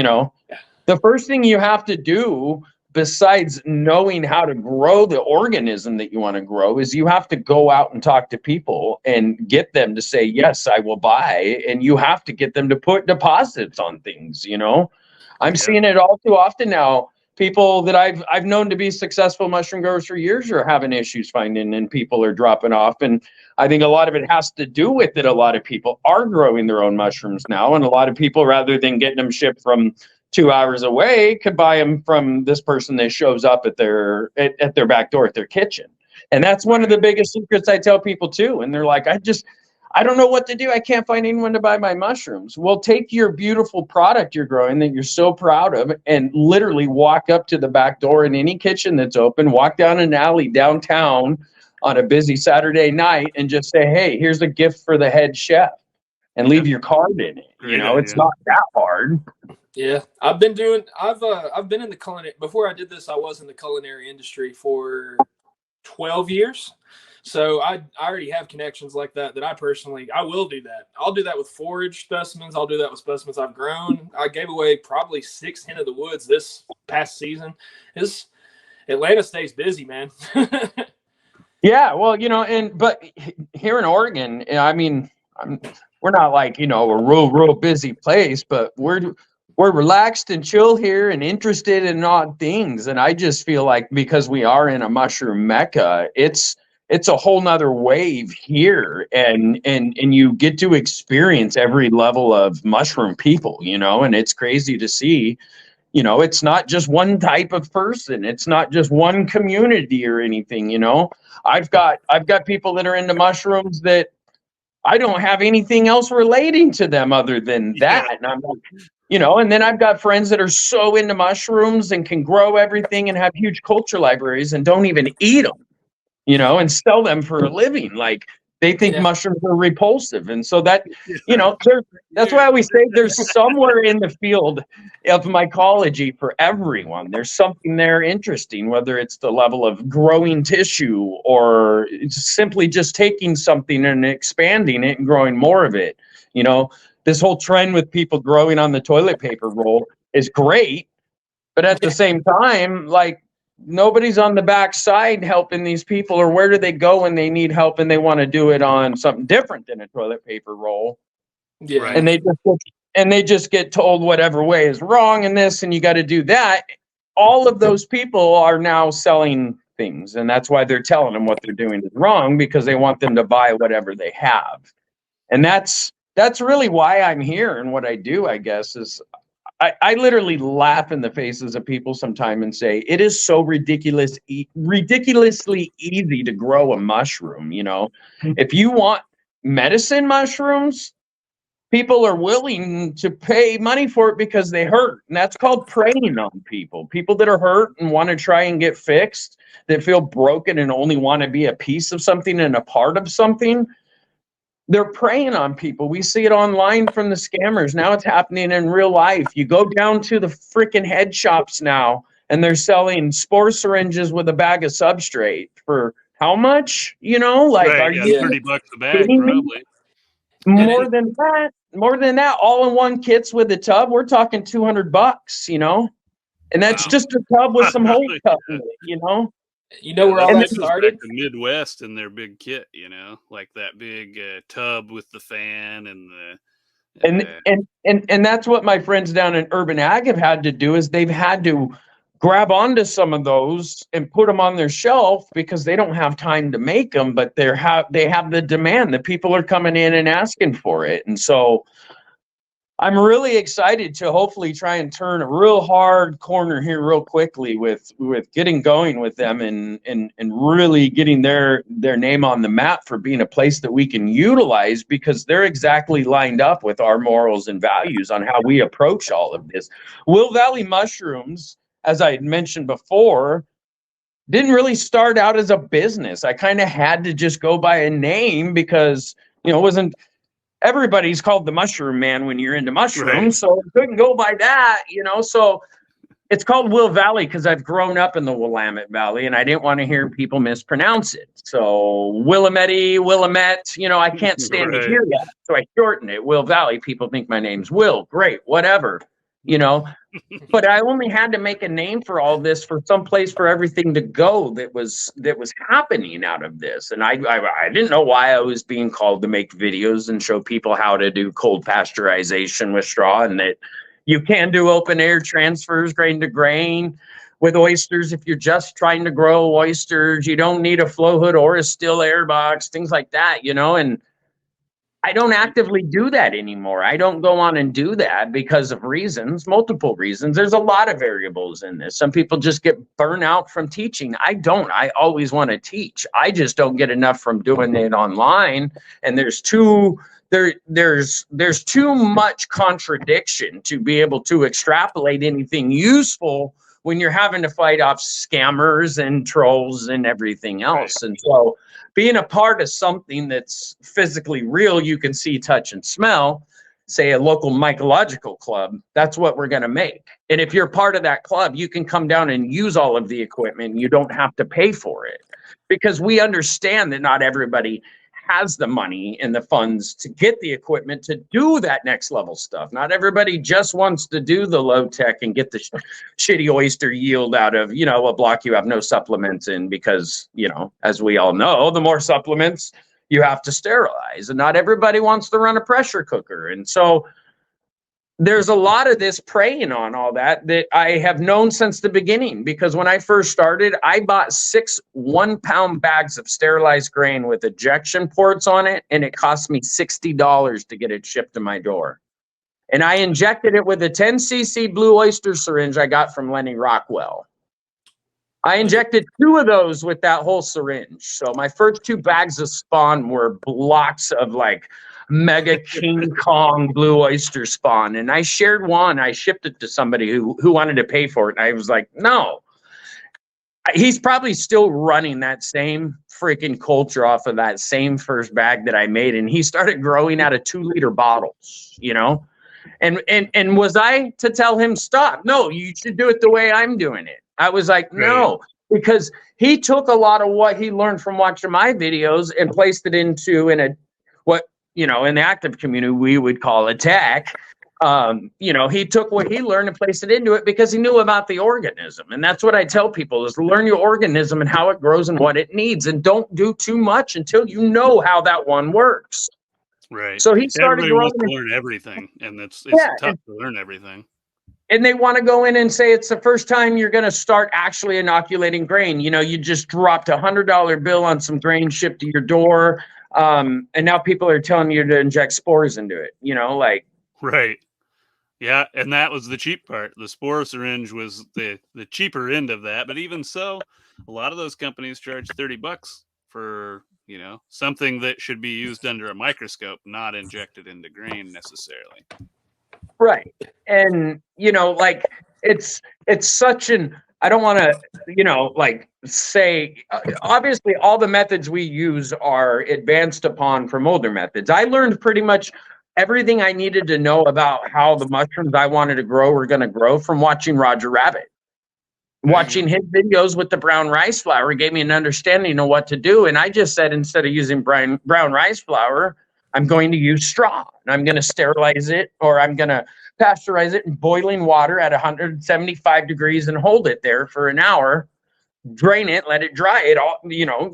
the first thing you have to do besides knowing how to grow the organism that you want to grow is you have to go out and talk to people and get them to say, yes, I will buy. And you have to get them to put deposits on things, I'm seeing it all too often now. People that I've known to be successful mushroom growers for years are having issues finding, and people are dropping off. And I think a lot of it has to do with it. A lot of people are growing their own mushrooms now, and a lot of people, rather than getting them shipped from 2 hours away, could buy them from this person that shows up at their back door at their kitchen. And that's one of the biggest secrets I tell people too. And they're like, I don't know what to do. I can't find anyone to buy my mushrooms. Well, take your beautiful product you're growing that you're so proud of and literally walk up to the back door in any kitchen that's open, walk down an alley downtown on a busy Saturday night and just say, hey, here's a gift for the head chef, and leave your card in it. It's not that hard. Yeah, I've been in the culinary, before I did this, I was in the culinary industry for 12 years. So I already have connections like that I personally, I will do that. I'll do that with forage specimens. I'll do that with specimens I've grown. I gave away probably 6 Hen of the Woods this past season. Atlanta stays busy, man. Yeah, well, but here in Oregon, I mean, we're not like, a real busy place, but we're relaxed and chill here and interested in odd things. And I just feel like because we are in a mushroom mecca, it's a whole nother wave here, and you get to experience every level of mushroom people, and it's crazy to see. It's not just one type of person. It's not just one community or anything. I've got people that are into mushrooms that I don't have anything else relating to them other than that. Yeah. And I'm like, and then I've got friends that are so into mushrooms and can grow everything and have huge culture libraries and don't even eat them, and sell them for a living. Like, they think mushrooms are repulsive. And so that, that's why we say there's somewhere in the field of mycology for everyone. There's something there interesting, whether it's the level of growing tissue or it's simply just taking something and expanding it and growing more of it. This whole trend with people growing on the toilet paper roll is great. But at the same time, like, nobody's on the backside helping these people, or where do they go when they need help and they want to do it on something different than a toilet paper roll? Yeah. Right. And they just get told whatever way is wrong in this, and you got to do that. All of those people are now selling things, and that's why they're telling them what they're doing is wrong, because they want them to buy whatever they have. And that's really why I'm here, and what I do, I guess, is I literally laugh in the faces of people sometimes and say, it is so ridiculously easy to grow a mushroom. If you want medicine mushrooms, people are willing to pay money for it because they hurt. And that's called preying on people. People that are hurt and want to try and get fixed, that feel broken and only want to be a piece of something and a part of something. They're preying on people. We see it online from the scammers. Now it's happening in real life. You go down to the freaking head shops now, and they're selling spore syringes with a bag of substrate for how much? Right, are yeah, you $30 a bag, kidding me? probably. More than that, all in one kits with a tub, we're talking $200, and that's Wow. just a tub with some holes cut in it, Where all that this goes started? back to Midwest and their big kit, like that big tub with the fan and the. And that's what my friends down in Urban Ag have had to do, is they've had to grab onto some of those and put them on their shelf because they don't have time to make them, but they have the demand. The people are coming in and asking for it. And so I'm really excited to hopefully try and turn a real hard corner here real quickly with getting going with them and really getting their name on the map for being a place that we can utilize, because they're exactly lined up with our morals and values on how we approach all of this. Will Valley Mushrooms, as I had mentioned before, didn't really start out as a business. I kind of had to just go by a name because, it wasn't everybody's called the Mushroom Man when you're into mushrooms. Right. So I couldn't go by that, so it's called Will Valley because I've grown up in the Willamette Valley and I didn't want to hear people mispronounce it. So Willamette, I can't stand to hear that. So I shorten it, Will Valley. People think my name's Will. Great, whatever, But I only had to make a name for all this, for some place for everything to go that was happening out of this. And I didn't know why I was being called to make videos and show people how to do cold pasteurization with straw, and that you can do open air transfers, grain to grain, with oysters. If you're just trying to grow oysters, you don't need a flow hood or a still air box, things like that, and I don't actively do that anymore. I don't go on and do that because of multiple reasons. There's a lot of variables in this. Some people just get burnt out from teaching. I don't. I always want to teach. I just don't get enough from doing it online. And there's too much contradiction to be able to extrapolate anything useful when you're having to fight off scammers and trolls and everything else. And so being a part of something that's physically real, you can see, touch, and smell, say a local mycological club, that's what we're going to make. And if you're part of that club, you can come down and use all of the equipment. You don't have to pay for it. because we understand that not everybody has the money and the funds to get the equipment to do that next level stuff. Not everybody just wants to do the low tech and get the shitty oyster yield out of, you know, a block you have no supplements in, because, you know, as we all know, the more supplements you have to sterilize, and not everybody wants to run a pressure cooker. And so there's a lot of this preying on all that I have known since the beginning, because when I first started, I bought 6 1-pound bags of sterilized grain with ejection ports on it, and it cost me $60 to get it shipped to my door. And I injected it with a 10cc blue oyster syringe I got from Lenny Rockwell. I injected 2 of those with that whole syringe. So my first 2 bags of spawn were blocks of like mega King Kong blue oyster spawn. And I shared one. I shipped it to somebody who wanted to pay for it. And I was like, no. He's probably still running that same freaking culture off of that same first bag that I made. And he started growing out of 2-liter bottles, you know? And was I to tell him, stop? No, you should do it the way I'm doing it. I was like, no, because he took a lot of what he learned from watching my videos and placed it into what, you know, in the active community, we would call a tech. You know, he took what he learned and placed it into it because he knew about the organism. And that's what I tell people is learn your organism and how it grows and what it needs. And don't do too much until you know how that one works. Right. So he started Everybody wants to learn everything, and it's tough to learn everything. And they want to go in and say it's the first time you're going to start actually inoculating grain. You know, you just dropped $100 bill on some grain shipped to your door. And now people are telling you to inject spores into it, you know, like. Right. Yeah. And that was the cheap part. The spore syringe was the cheaper end of that. But even so, a lot of those companies charge $30 for, you know, something that should be used under a microscope, not injected into grain necessarily. Right. And, you know, like it's such an, I don't want to, you know, like say, obviously all the methods we use are advanced upon from older methods. I learned pretty much everything I needed to know about how the mushrooms I wanted to grow were going to grow from watching Roger Rabbit. Watching his videos with the brown rice flour gave me an understanding of what to do. And I just said, instead of using brown rice flour, I'm going to use straw, and I'm going to sterilize it, or I'm going to pasteurize it in boiling water at 175 degrees and hold it there for an hour, drain it, let it dry. It all, you know,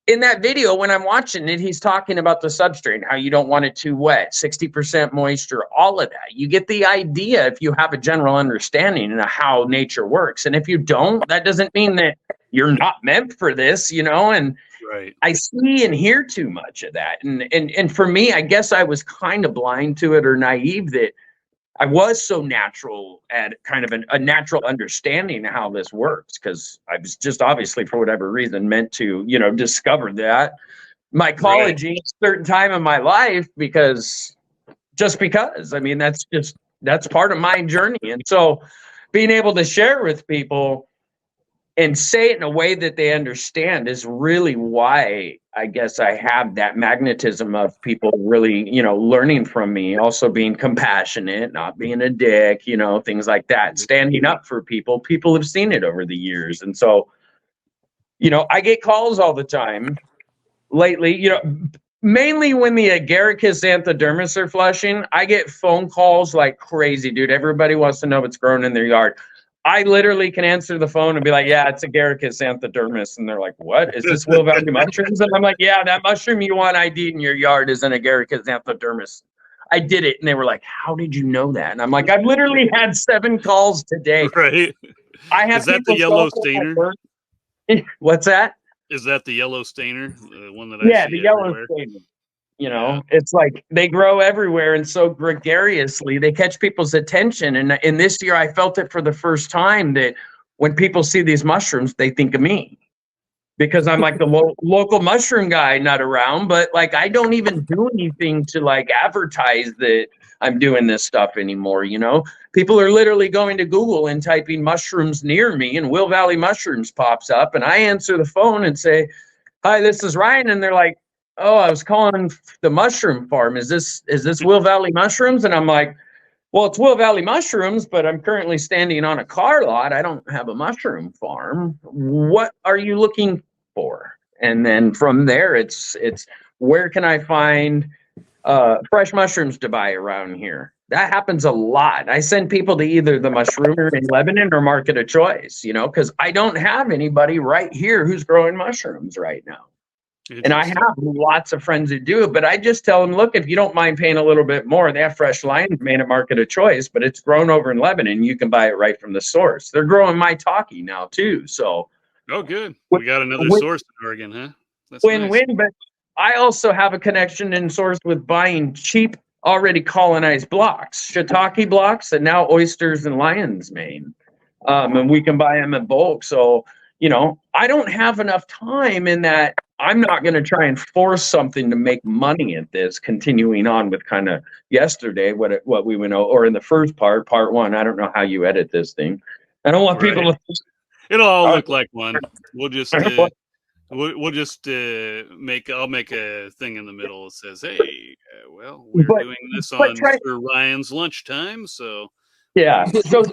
in that video, when I'm watching it, he's talking about the substrate, how you don't want it too wet, 60% moisture, all of that. You get the idea if you have a general understanding of how nature works. And if you don't, that doesn't mean that you're not meant for this, you know, and right. I see and hear too much of that. And for me, I guess I was kind of blind to it or naive that I was so natural at kind of a natural understanding of how this works, because I was just obviously, for whatever reason, meant to, you know, discover that mycology at a certain time in my life, because I mean, that's part of my journey. And so being able to share with people and say it in a way that they understand is really why I guess I have that magnetism of people really, you know, learning from me, also being compassionate, not being a dick, you know, things like that, standing up for people. People have seen it over the years. And so, you know, I get calls all the time lately, you know, mainly when the Agaricus xanthodermis are flushing, I get phone calls like crazy, dude. Everybody wants to know what's growing in their yard. I literally can answer the phone and be like, yeah, it's Agaricus xanthodermis. And they're like, what? Is this Will Valley mushrooms? And I'm like, yeah, that mushroom you want ID in your yard is an Agaricus xanthodermis. I did it. And they were like, how did you know that? And I'm like, I've literally had 7 calls today. Right. I have Is that the yellow stainer? What's that? Is that the yellow stainer? The one that I see the yellow everywhere? stainer. You know, it's like they grow everywhere and so gregariously they catch people's attention. And in this year, I felt it for the first time that when people see these mushrooms, they think of me, because I'm like the local mushroom guy, not around, but like I don't even do anything to like advertise that I'm doing this stuff anymore. You know, people are literally going to Google and typing mushrooms near me, and Will Valley Mushrooms pops up, and I answer the phone and say, hi, this is Ryan. And they're like, oh, I was calling the mushroom farm. Is this Will Valley Mushrooms? And I'm like, well, it's Will Valley Mushrooms, but I'm currently standing on a car lot. I don't have a mushroom farm. What are you looking for. And then from there, it's where can I find fresh mushrooms to buy around here? That happens a lot. I send people to either the Mushroomer in Lebanon or Market of Choice, because I don't have anybody right here who's growing mushrooms right now. And I have lots of friends who do, but I just tell them, look, if you don't mind paying a little bit more, they have fresh lions made at Market of Choice, but it's grown over in Lebanon. You can buy it right from the source. They're growing mycologically now too. So, oh, good. We got another source in Oregon, huh? That's win-win. nice. But I also have a connection in source with buying cheap, already colonized blocks, shiitake blocks, and now oysters and lion's mane. And we can buy them in bulk. So, I don't have enough time in that. I'm not going to try and force something to make money at this, continuing on with kind of yesterday, what we went over, or in the first part one. I don't know how you edit this thing. I don't want people to. It'll all look like one. We'll just we'll just I'll make a thing in the middle that says, hey, we're doing this on Sir Ryan's lunchtime. So yeah. So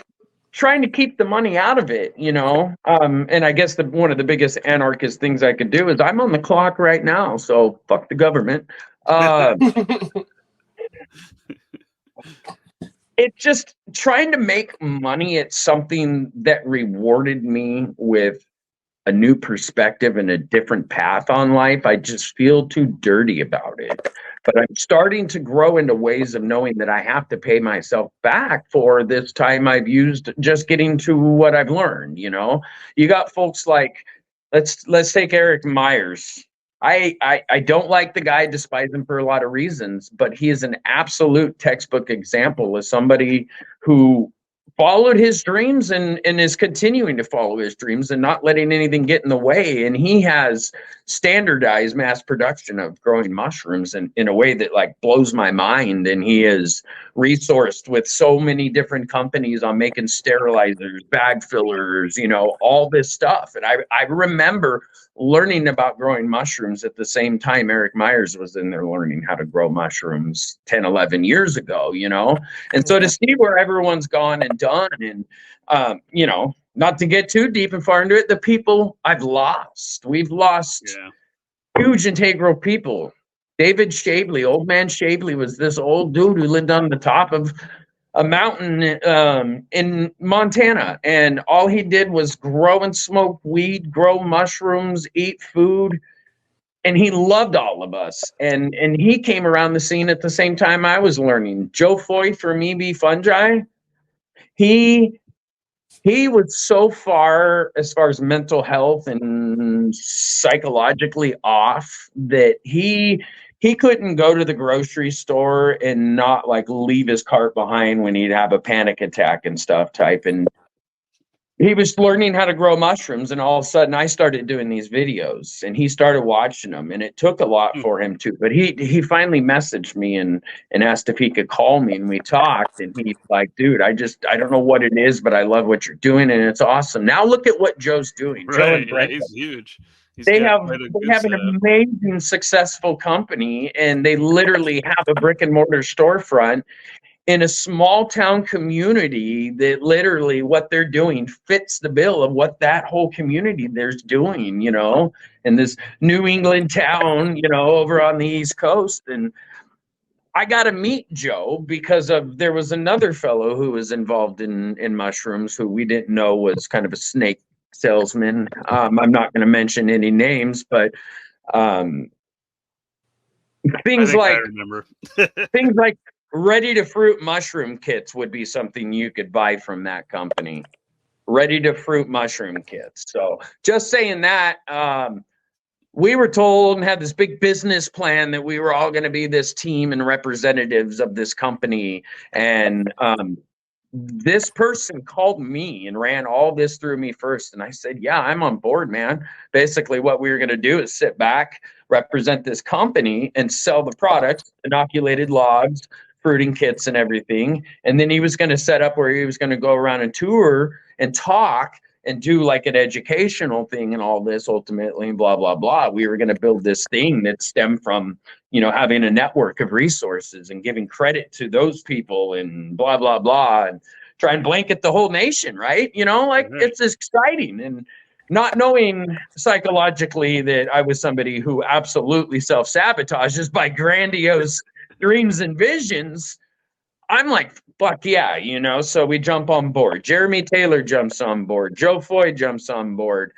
trying to keep the money out of it, and I guess one of the biggest anarchist things I could do is I'm on the clock right now, so fuck the government. It's just trying to make money at something that rewarded me with a new perspective and a different path on life. I just feel too dirty about it. But I'm starting to grow into ways of knowing that I have to pay myself back for this time I've used just getting to what I've learned. You got folks like, let's take Eric Myers. I don't like the guy, despise him for a lot of reasons, but he is an absolute textbook example of somebody who followed his dreams and is continuing to follow his dreams and not letting anything get in the way. And he has standardized mass production of growing mushrooms in a way that blows my mind. And he is resourced with so many different companies on making sterilizers, bag fillers, all this stuff. And I remember learning about growing mushrooms at the same time Eric Myers was in there learning how to grow mushrooms 10, 11 years ago, And so to see where everyone's gone and done and, not to get too deep and far into it, the people we've lost huge integral people. David Shabley, old man Shabley, was this old dude who lived on the top of a mountain in Montana, and all he did was grow and smoke weed, grow mushrooms, eat food, and he loved all of us. And he came around the scene at the same time I was learning. Joe Foy from EB Fungi, he was so far as mental health and psychologically off that he couldn't go to the grocery store and not leave his cart behind when he'd have a panic attack and stuff type. And he was learning how to grow mushrooms, and all of a sudden I started doing these videos and he started watching them, and it took a lot for him too. But he finally messaged me and asked if he could call me, and we talked, and he's like, dude, I don't know what it is, but I love what you're doing and it's awesome. Now look at what Joe's doing. Right, Joe and Brett, he's huge. They have an amazing, successful company, and they literally have a brick and mortar storefront in a small town community that literally what they're doing fits the bill of what that whole community there's doing, in this New England town, over on the East Coast. And I got to meet Joe because there was another fellow who was involved in mushrooms who we didn't know was kind of a snake salesman. I'm not going to mention any names, but things like ready to fruit mushroom kits would be something you could buy from that company. Ready to fruit mushroom kits. So just saying that, we were told and had this big business plan that we were all going to be this team and representatives of this company. And this person called me and ran all this through me first. And I said, yeah, I'm on board, man. Basically what we were going to do is sit back, represent this company, and sell the product, inoculated logs, fruiting kits and everything. And then he was going to set up where he was going to go around and tour and talk and do an educational thing and all this ultimately, and blah, blah, blah. We were going to build this thing that stemmed from, having a network of resources and giving credit to those people and blah, blah, blah, and try and blanket the whole nation. Right. It's exciting. And not knowing psychologically that I was somebody who absolutely self-sabotages by grandiose dreams and visions, I'm like, fuck yeah, you know? So we jump on board. Jeremy Taylor jumps on board. Joe Foy jumps on board.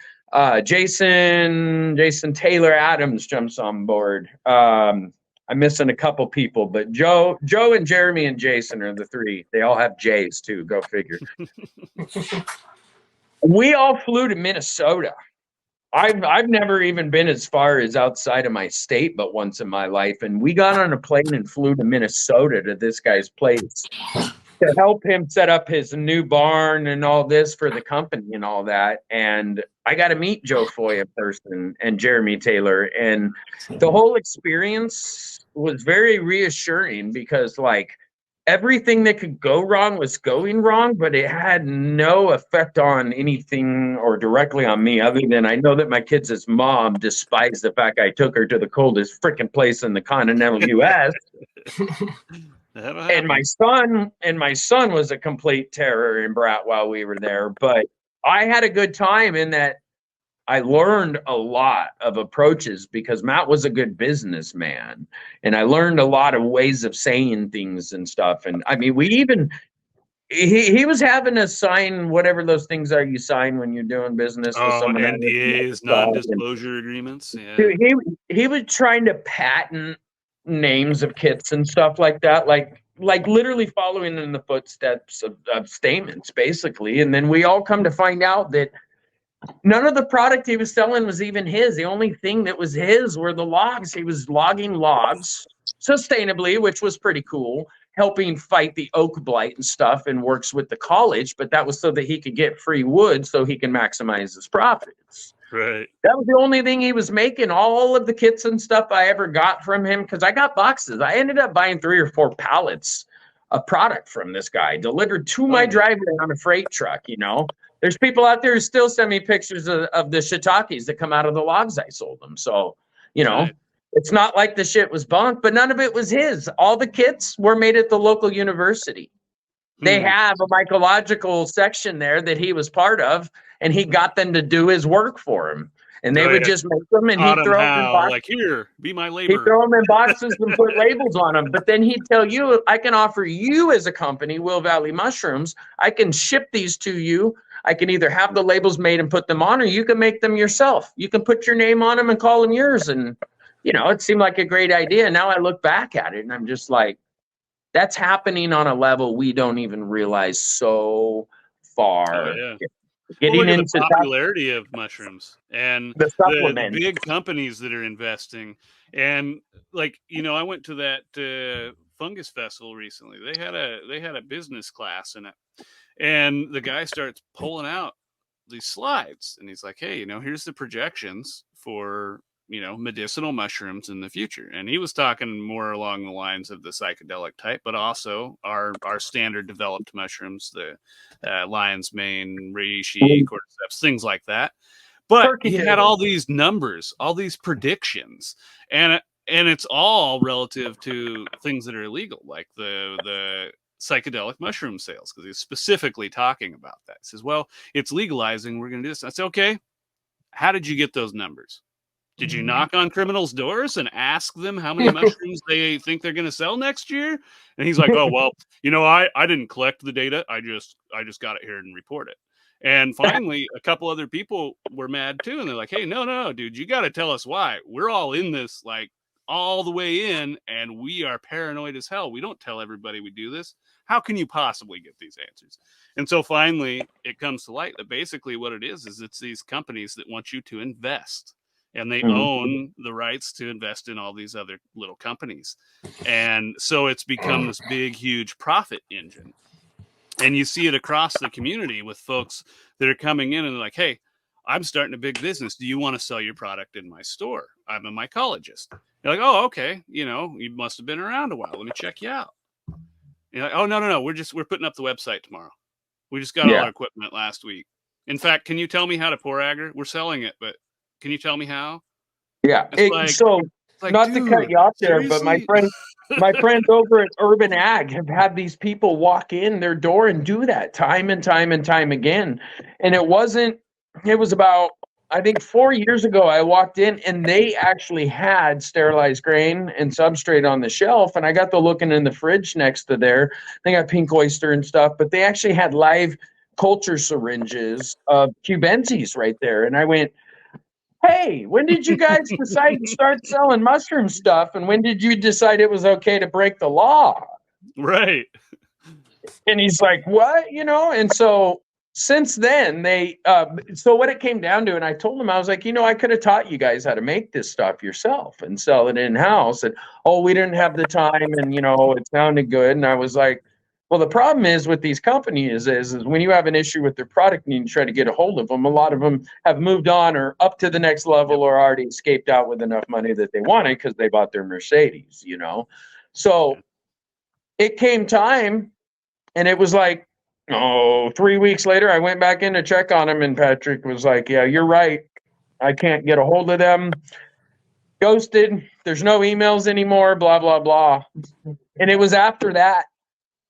Jason Taylor Adams jumps on board. I'm missing a couple people, but Joe and Jeremy and Jason are the three. They all have J's too. Go figure. We all flew to Minnesota. I've never even been as far as outside of my state but once in my life. And we got on a plane and flew to Minnesota to this guy's place to help him set up his new barn and all this for the company and all that. And I got to meet Joe Foy in person and Jeremy Taylor. And the whole experience was very reassuring because, like, everything that could go wrong was going wrong, but it had no effect on anything or directly on me, other than I know that my kids' mom despised the fact I took her to the coldest freaking place in the continental US. And my son was a complete terror and brat while we were there. But I had a good time in that I learned a lot of approaches because Matt was a good businessman, and I learned a lot of ways of saying things and stuff. And I mean, he was having us sign whatever those things are you sign when you're doing business with someone. NDAs, non-disclosure agreements. Yeah. Dude, he was trying to patent names of kits and stuff like that, like literally following in the footsteps of statements, basically. And then we all come to find out that none of the product he was selling was even his. The only thing that was his were the logs. He was logging logs sustainably, which was pretty cool, helping fight the oak blight and stuff, and works with the college. But that was so that he could get free wood so he can maximize his profits. Right. That was the only thing he was making. All of the kits and stuff I ever got from him, because I got boxes. I ended up buying 3 or 4 pallets of product from this guy delivered to my driveway on a freight truck, you know. There's people out there who still send me pictures of the shiitakes that come out of the logs I sold them. So, you know, it's not like the shit was bunk, but none of it was his. All the kits were made at the local university. They have a mycological section there that he was part of, and he got them to do his work for him. And they would just make them, and he'd throw them in boxes. Like, here, be my laborer. He'd throw them in boxes and put labels on them. But then he'd tell you, I can offer you as a company, Will Valley Mushrooms, I can ship these to you. I can either have the labels made and put them on, or you can make them yourself. You can put your name on them and call them yours. And, you know, it seemed like a great idea. Now I look back at it and I'm just like, that's happening on a level we don't even realize so far. Oh, yeah. Getting into the popularity of mushrooms and the big companies that are investing. And, like, you know, I went to that fungus festival recently. They had a business class in it, and the guy starts pulling out these slides, and he's like, hey, you know, here's the projections for, you know, medicinal mushrooms in the future. And he was talking more along the lines of the psychedelic type, but also our standard developed mushrooms, the lion's mane, reishi, cordyceps, things like that. But he had all these numbers, all these predictions, and it's all relative to things that are illegal, like the psychedelic mushroom sales, because he's specifically talking about that. He says, well, it's legalizing, we're going to do this. I said, okay, how did you get those numbers? Did you knock on criminals' doors and ask them how many mushrooms they think they're going to sell next year? And he's like, oh, well, you know, I didn't collect the data. I just got it here and report it. And finally, a couple other people were mad too. And they're like, hey, no, dude, you got to tell us why. We're all in this, like, all the way in, and we are paranoid as hell. We don't tell everybody we do this. How can you possibly get these answers? And so finally, it comes to light that basically what it is it's these companies that want you to invest. And they own the rights to invest in all these other little companies. And so it's become this big, huge profit engine. And you see it across the community with folks that are coming in and they're like, hey, I'm starting a big business. Do you want to sell your product in my store? I'm a mycologist. You're like, oh, okay. You know, you must have been around a while. Let me check you out. You're like, oh, no. We're putting up the website tomorrow. We just got all our equipment last week. In fact, can you tell me how to pour agar? We're selling it, but can you tell me how? Yeah. Not to cut you off there, but my friends over at Urban Ag have had these people walk in their door and do that time and time and time again. And it was about I think 4 years ago, I walked in and they actually had sterilized grain and substrate on the shelf. And I got to looking in the fridge next to there. They got pink oyster and stuff, but they actually had live culture syringes of cubensis right there. And I went, hey, when did you guys decide to start selling mushroom stuff? And when did you decide it was okay to break the law? Right. And he's like, what? You know? And so since then, so what it came down to, and I told him, I was like, I could have taught you guys how to make this stuff yourself and sell it in house. And, oh, we didn't have the time. And, it sounded good. And I was like, well, the problem is with these companies is when you have an issue with their product and you try to get a hold of them, a lot of them have moved on or up to the next level or already escaped out with enough money that they wanted because they bought their Mercedes, So it came time. And it was like, 3 weeks later, I went back in to check on him, and Patrick was like, yeah, you're right. I can't get a hold of them. Ghosted. There's no emails anymore, blah, blah, blah. And it was after that,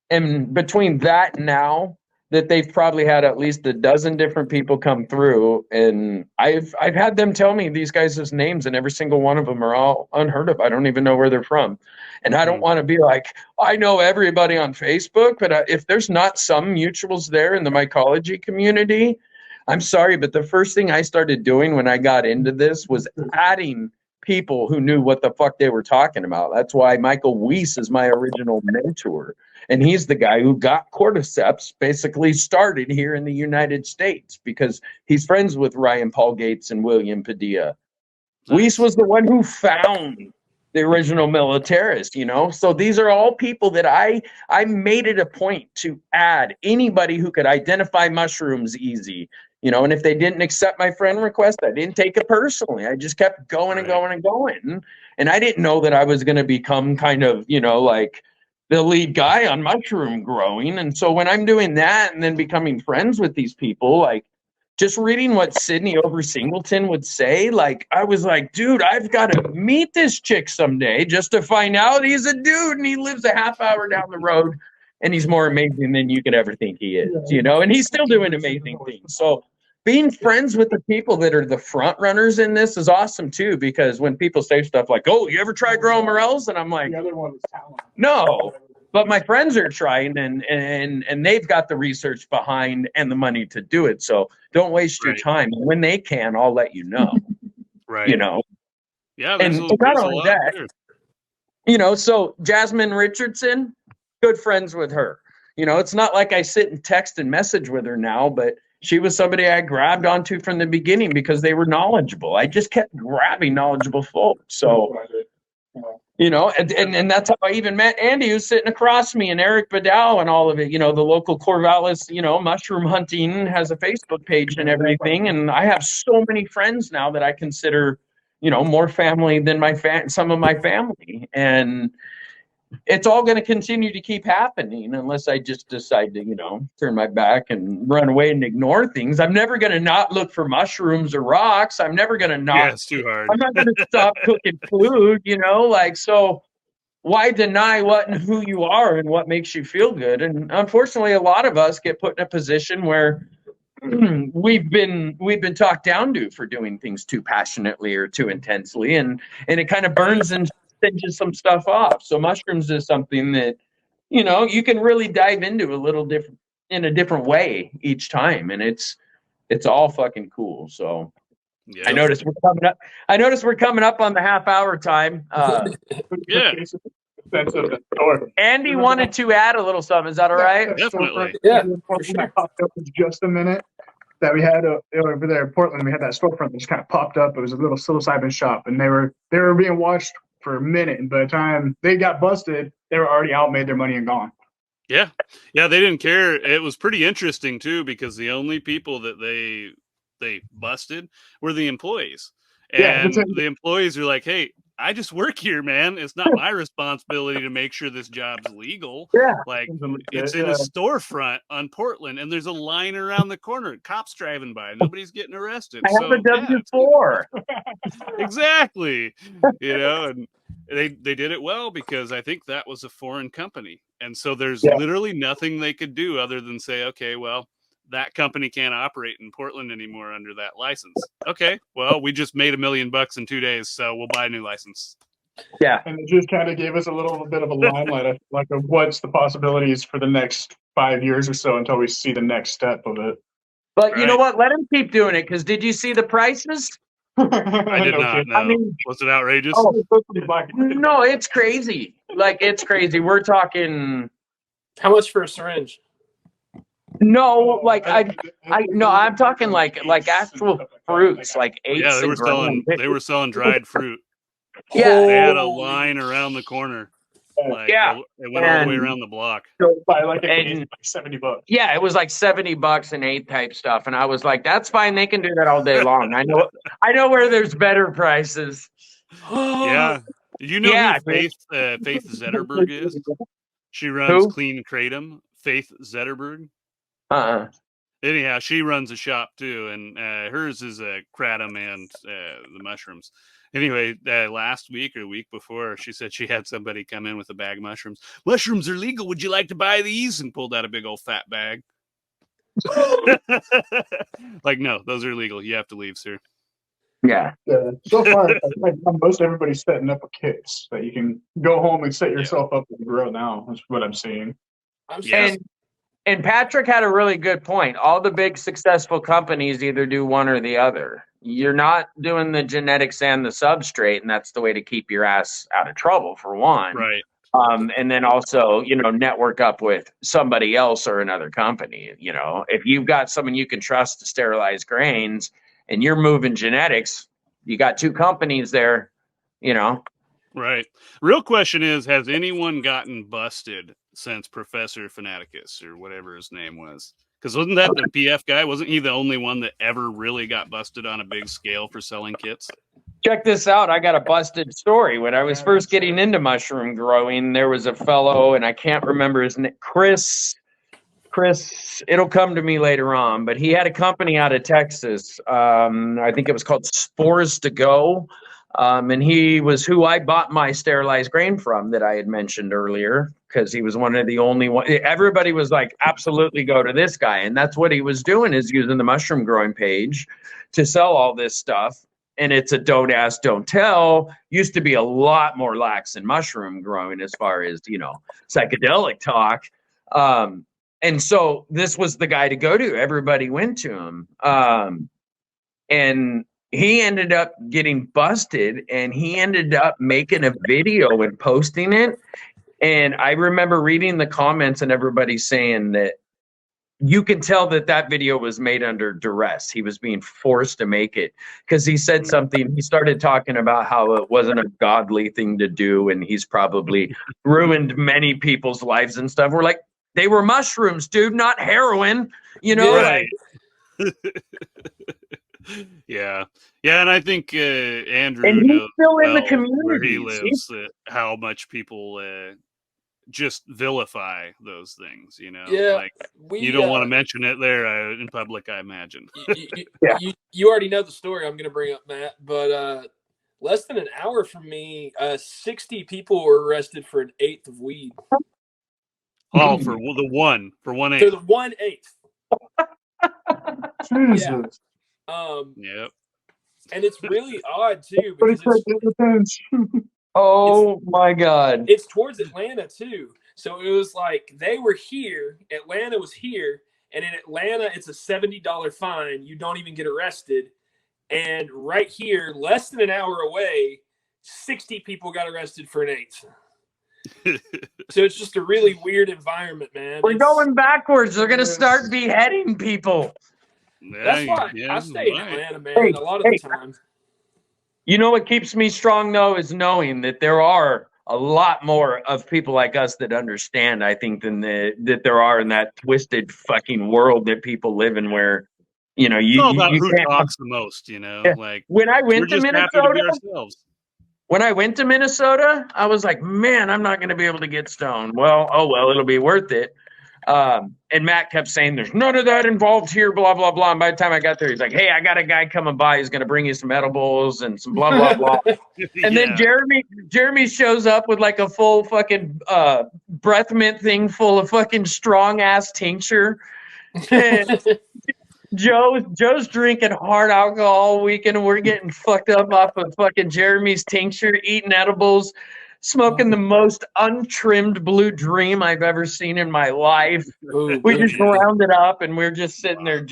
and between that and now, that they've probably had at least a dozen different people come through. And I've had them tell me these guys' names, and every single one of them are all unheard of. I don't even know where they're from. And I don't want to be like, I know everybody on Facebook, but if there's not some mutuals there in the mycology community, I'm sorry, but the first thing I started doing when I got into this was adding people who knew what the fuck they were talking about. That's why Michael Weiss is my original mentor. And he's the guy who got cordyceps basically started here in the United States because he's friends with Ryan Paul Gates and William Padilla. Nice. Weiss was the one who found the original militaris, So these are all people that I made it a point to add anybody who could identify mushrooms easy, and if they didn't accept my friend request, I didn't take it personally. I just kept going and going and going. And I didn't know that I was going to become kind of, like the lead guy on mushroom growing. And so when I'm doing that and then becoming friends with these people, like just reading what Sydney Over Singleton would say, like, I was like, dude, I've got to meet this chick someday just to find out he's a dude and he lives a half hour down the road and he's more amazing than you could ever think he is, and he's still doing amazing things. So being friends with the people that are the front runners in this is awesome too, because when people say stuff like, oh, you ever try growing morels? And I'm like, the other one is talent. No. But my friends are trying, and they've got the research behind and the money to do it. So don't waste your time. And when they can, I'll let you know. Right. Yeah. And not only that, so Jasmine Richardson, good friends with her. It's not like I sit and text and message with her now, but she was somebody I grabbed onto from the beginning because they were knowledgeable. I just kept grabbing knowledgeable folks. So. And that's how I even met Andy, who's sitting across me, and Eric Badal and all of it. The local Corvallis, mushroom hunting has a Facebook page and everything. And I have so many friends now that I consider, more family than some of my family. And it's all going to continue to keep happening unless I just decide to, turn my back and run away and ignore things. I'm never going to not look for mushrooms or rocks. I'm never going to not. Yeah, it's too hard. I'm not going to stop cooking food, so why deny what and who you are and what makes you feel good? And unfortunately, a lot of us get put in a position where we've been talked down to for doing things too passionately or too intensely, and it kind of burns and just some stuff off. So mushrooms is something that you can really dive into in a different way each time, and it's all fucking cool. So yeah. I noticed we're coming up on the half hour time. Yeah. Andy wanted to add a little something. Is that all right? Definitely. Yeah. Just a minute. That we had over there in Portland, we had that storefront that just kind of popped up. It was a little psilocybin shop, and they were being watched for a minute, and by the time they got busted, they were already out, made their money, and gone. Yeah, they didn't care. It was pretty interesting too, because the only people that they busted were the employees, and the employees are like, "Hey, I just work here, man. It's not my responsibility to make sure this job's legal. Yeah, like it's in a storefront on Portland, and there's a line around the corner. Cops driving by, nobody's getting arrested. I have a W-4. Exactly. And they did it well because I think that was a foreign company, and so there's literally nothing they could do other than say, okay, well, that company can't operate in Portland anymore under that license. Okay, well, we just made $1 million in 2 days, so we'll buy a new license. Yeah. And it just kind of gave us a little bit of a limelight, like of what's the possibilities for the next 5 years or so until we see the next step of it. But you know what? Let him keep doing it, because did you see the prices? I did not know. I mean, was it outrageous? Oh, no, it's crazy. Like, it's crazy. We're talking. How much for a syringe? No, like I'm talking like actual fruits, like eighths. Yeah, they were selling dried fruit. Yeah, they had a line around the corner. Like, yeah, it went all the way around the block. So by like $70. Yeah, it was like $70 an eighth type stuff, and I was like, "That's fine. They can do that all day long." I know where there's better prices. Yeah, you know who Faith Zetterberg is? She runs Clean Kratom. Faith Zetterberg. Anyhow, she runs a shop too, and hers is a kratom and the mushrooms. Anyway, last week or the week before, she said she had somebody come in with a bag of mushrooms. Mushrooms are legal. Would you like to buy these? And pulled out a big old fat bag. Like, no, those are illegal. You have to leave, sir. Yeah. So far, like, most everybody's setting up a kits that you can go home and set yourself up and grow now. That's what I'm seeing. And Patrick had a really good point. All the big successful companies either do one or the other. You're not doing the genetics and the substrate, and that's the way to keep your ass out of trouble, for one. Right. And then also, network up with somebody else or another company. If you've got someone you can trust to sterilize grains and you're moving genetics, you got two companies there, Right. Real question is, has anyone gotten busted since Professor Fanaticus or whatever his name was? Because wasn't that the PF guy? Wasn't he the only one that ever really got busted on a big scale for selling kits? Check this out. I got a busted story. When I was first getting into mushroom growing, there was a fellow, and I can't remember his name, Chris, it'll come to me later on, but he had a company out of Texas. I think it was called Spores to Go. And he was who I bought my sterilized grain from that I had mentioned earlier, because he was one of the only one. Everybody was like, absolutely go to this guy. And that's what he was doing, is using the mushroom growing page to sell all this stuff. And it's a don't ask, don't tell. Used to be a lot more lax in mushroom growing as far as, psychedelic talk. And so this was the guy to go to. Everybody went to him. And he ended up getting busted, and he ended up making a video and posting it. And I remember reading the comments and everybody saying that you can tell that video was made under duress. He was being forced to make it, because he said something. He started talking about how it wasn't a godly thing to do, and he's probably ruined many people's lives and stuff. We're like, they were mushrooms, dude, not heroin. Right. Yeah, and I think Andrew knows still in the community where he lives, how much people just vilify those things. Yeah, like you don't want to mention it there in public, I imagine. You already know the story I'm going to bring up, Matt. But less than an hour from me, 60 people were arrested for an eighth of weed. Oh, for one eighth. So the 1/8. Jesus. Yep. And it's really odd too, because my God. It's towards Atlanta too. So it was like they were here, Atlanta was here, and in Atlanta it's a $70 fine. You don't even get arrested. And right here, less than an hour away, 60 people got arrested for an eighth. So it's just a really weird environment, man. We're going backwards. They're going to start beheading people. That's why I stay in Atlanta, man, a lot of the time. You know what keeps me strong, though, is knowing that there are a lot more of people like us that understand, I think, than that there are in that twisted fucking world that people live in, where, you who talks the most, Yeah. Like, when I went to Minnesota, When I went to Minnesota, I was like, man, I'm not going to be able to get stoned. Well, it'll be worth it. And Matt kept saying, there's none of that involved here, blah, blah, blah. And by the time I got there, he's like, hey, I got a guy coming by. He's going to bring you some edibles and some blah, blah, blah. And then Jeremy shows up with like a full fucking breath mint thing full of fucking strong ass tincture. And Joe's drinking hard alcohol all weekend, and we're getting fucked up off of fucking Jeremy's tincture, eating edibles, smoking the most untrimmed Blue Dream I've ever seen in my life. Ooh, We Blue just Dream. round it up, and we're just sitting there,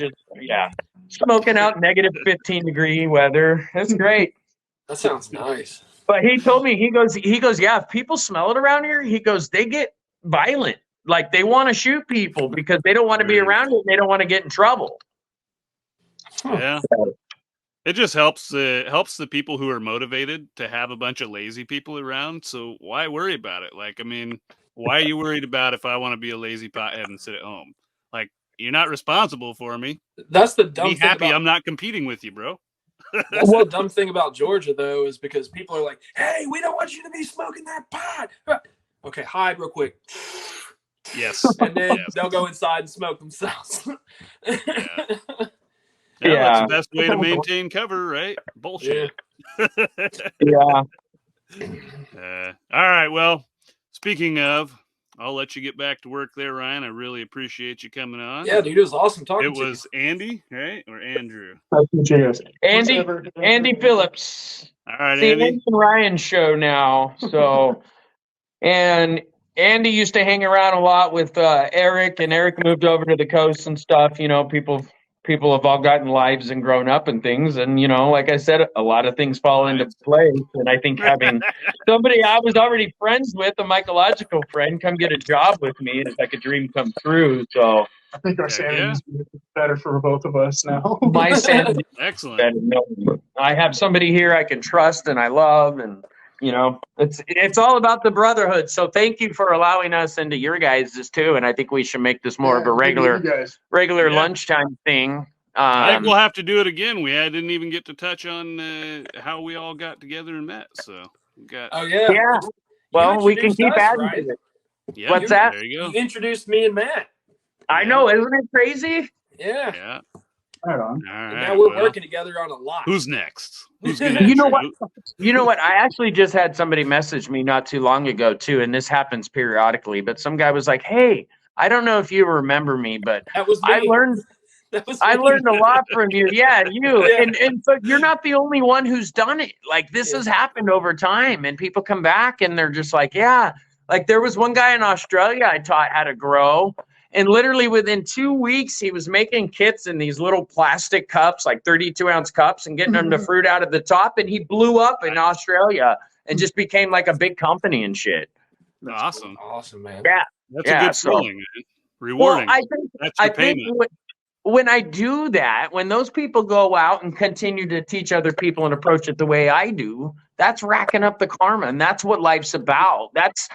smoking out negative 15-degree weather. It's great. That sounds nice. But he told me, he goes, yeah, if people smell it around here, he goes, they get violent. Like they want to shoot people because they don't want to be around it and they don't want to get in trouble. Yeah. It just helps the people who are motivated to have a bunch of lazy people around. So why worry about it? Like, I mean, why are you worried about if I want to be a lazy pothead and sit at home? Like, you're not responsible for me. That's the dumb Be thing happy about, I'm not competing with you, bro. That's the dumb thing about Georgia, though, is because people are like, hey, we don't want you to be smoking that pot. Okay, hide real quick. Yes. And then Yes. they'll go inside and smoke themselves. That's the best way to maintain cover, right? Bullshit. Yeah. All right. Well, speaking of, I'll let you get back to work there, Ryan. I really appreciate you coming on. Yeah, dude, it was awesome talking to you. It was Andy, right? Or Andrew? Andy Phillips. All right, See, Andy. Andy and Ryan's show now. So, and Andy used to hang around a lot with Eric, and Eric moved over to the coast and stuff. You know, people have all gotten lives and grown up and things. And, you know, like I said, a lot of things fall into place. And I think having somebody I was already friends with, a mycological friend, come get a job with me, it's like a dream come true. So I think our sanity is better for both of us now. my sanity Excellent. better. I have somebody here I can trust and I love, and you know, it's all about the brotherhood. So thank you for allowing us into your guys' too. And I think we should make this more of a regular lunchtime thing. I think we'll have to do it again. We didn't even get to touch on how we all got together and met. So we got. Oh yeah. Yeah. Well, we can keep adding to it. Yeah, what's that? There you go. You introduced me and Matt. I know, isn't it crazy? Yeah. Yeah. Right on. All right, now we're working together on a lot. Who's next? Who's gonna? You know what? I actually just had somebody message me not too long ago too, and this happens periodically. But some guy was like, "Hey, I don't know if you remember me, but that was me. I learned a lot from you." Yeah, you. Yeah. And so you're not the only one who's done it. Like this has happened over time, and people come back and they're just like, "Yeah." Like there was one guy in Australia I taught how to grow. And literally within 2 weeks, he was making kits in these little plastic cups, like 32-ounce cups, and getting them the fruit out of the top. And he blew up in Australia and just became like a big company and shit. Awesome. Awesome, man. Yeah. That's a good feeling, man. Rewarding. Well, I think when I do that, when those people go out and continue to teach other people and approach it the way I do, that's racking up the karma, and that's what life's about. That's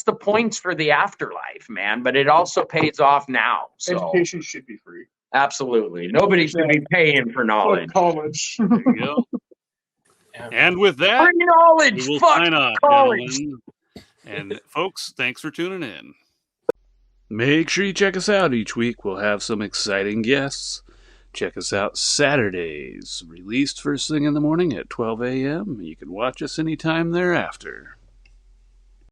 the points for the afterlife, man. But it also pays off now. So. Education should be free. Absolutely, nobody should be paying for knowledge. College. There you go. And with that, free knowledge. We will fuck sign off, college. Gentlemen. And folks, thanks for tuning in. Make sure you check us out each week. We'll have some exciting guests. Check us out Saturdays, released first thing in the morning at 12 a.m. You can watch us anytime thereafter.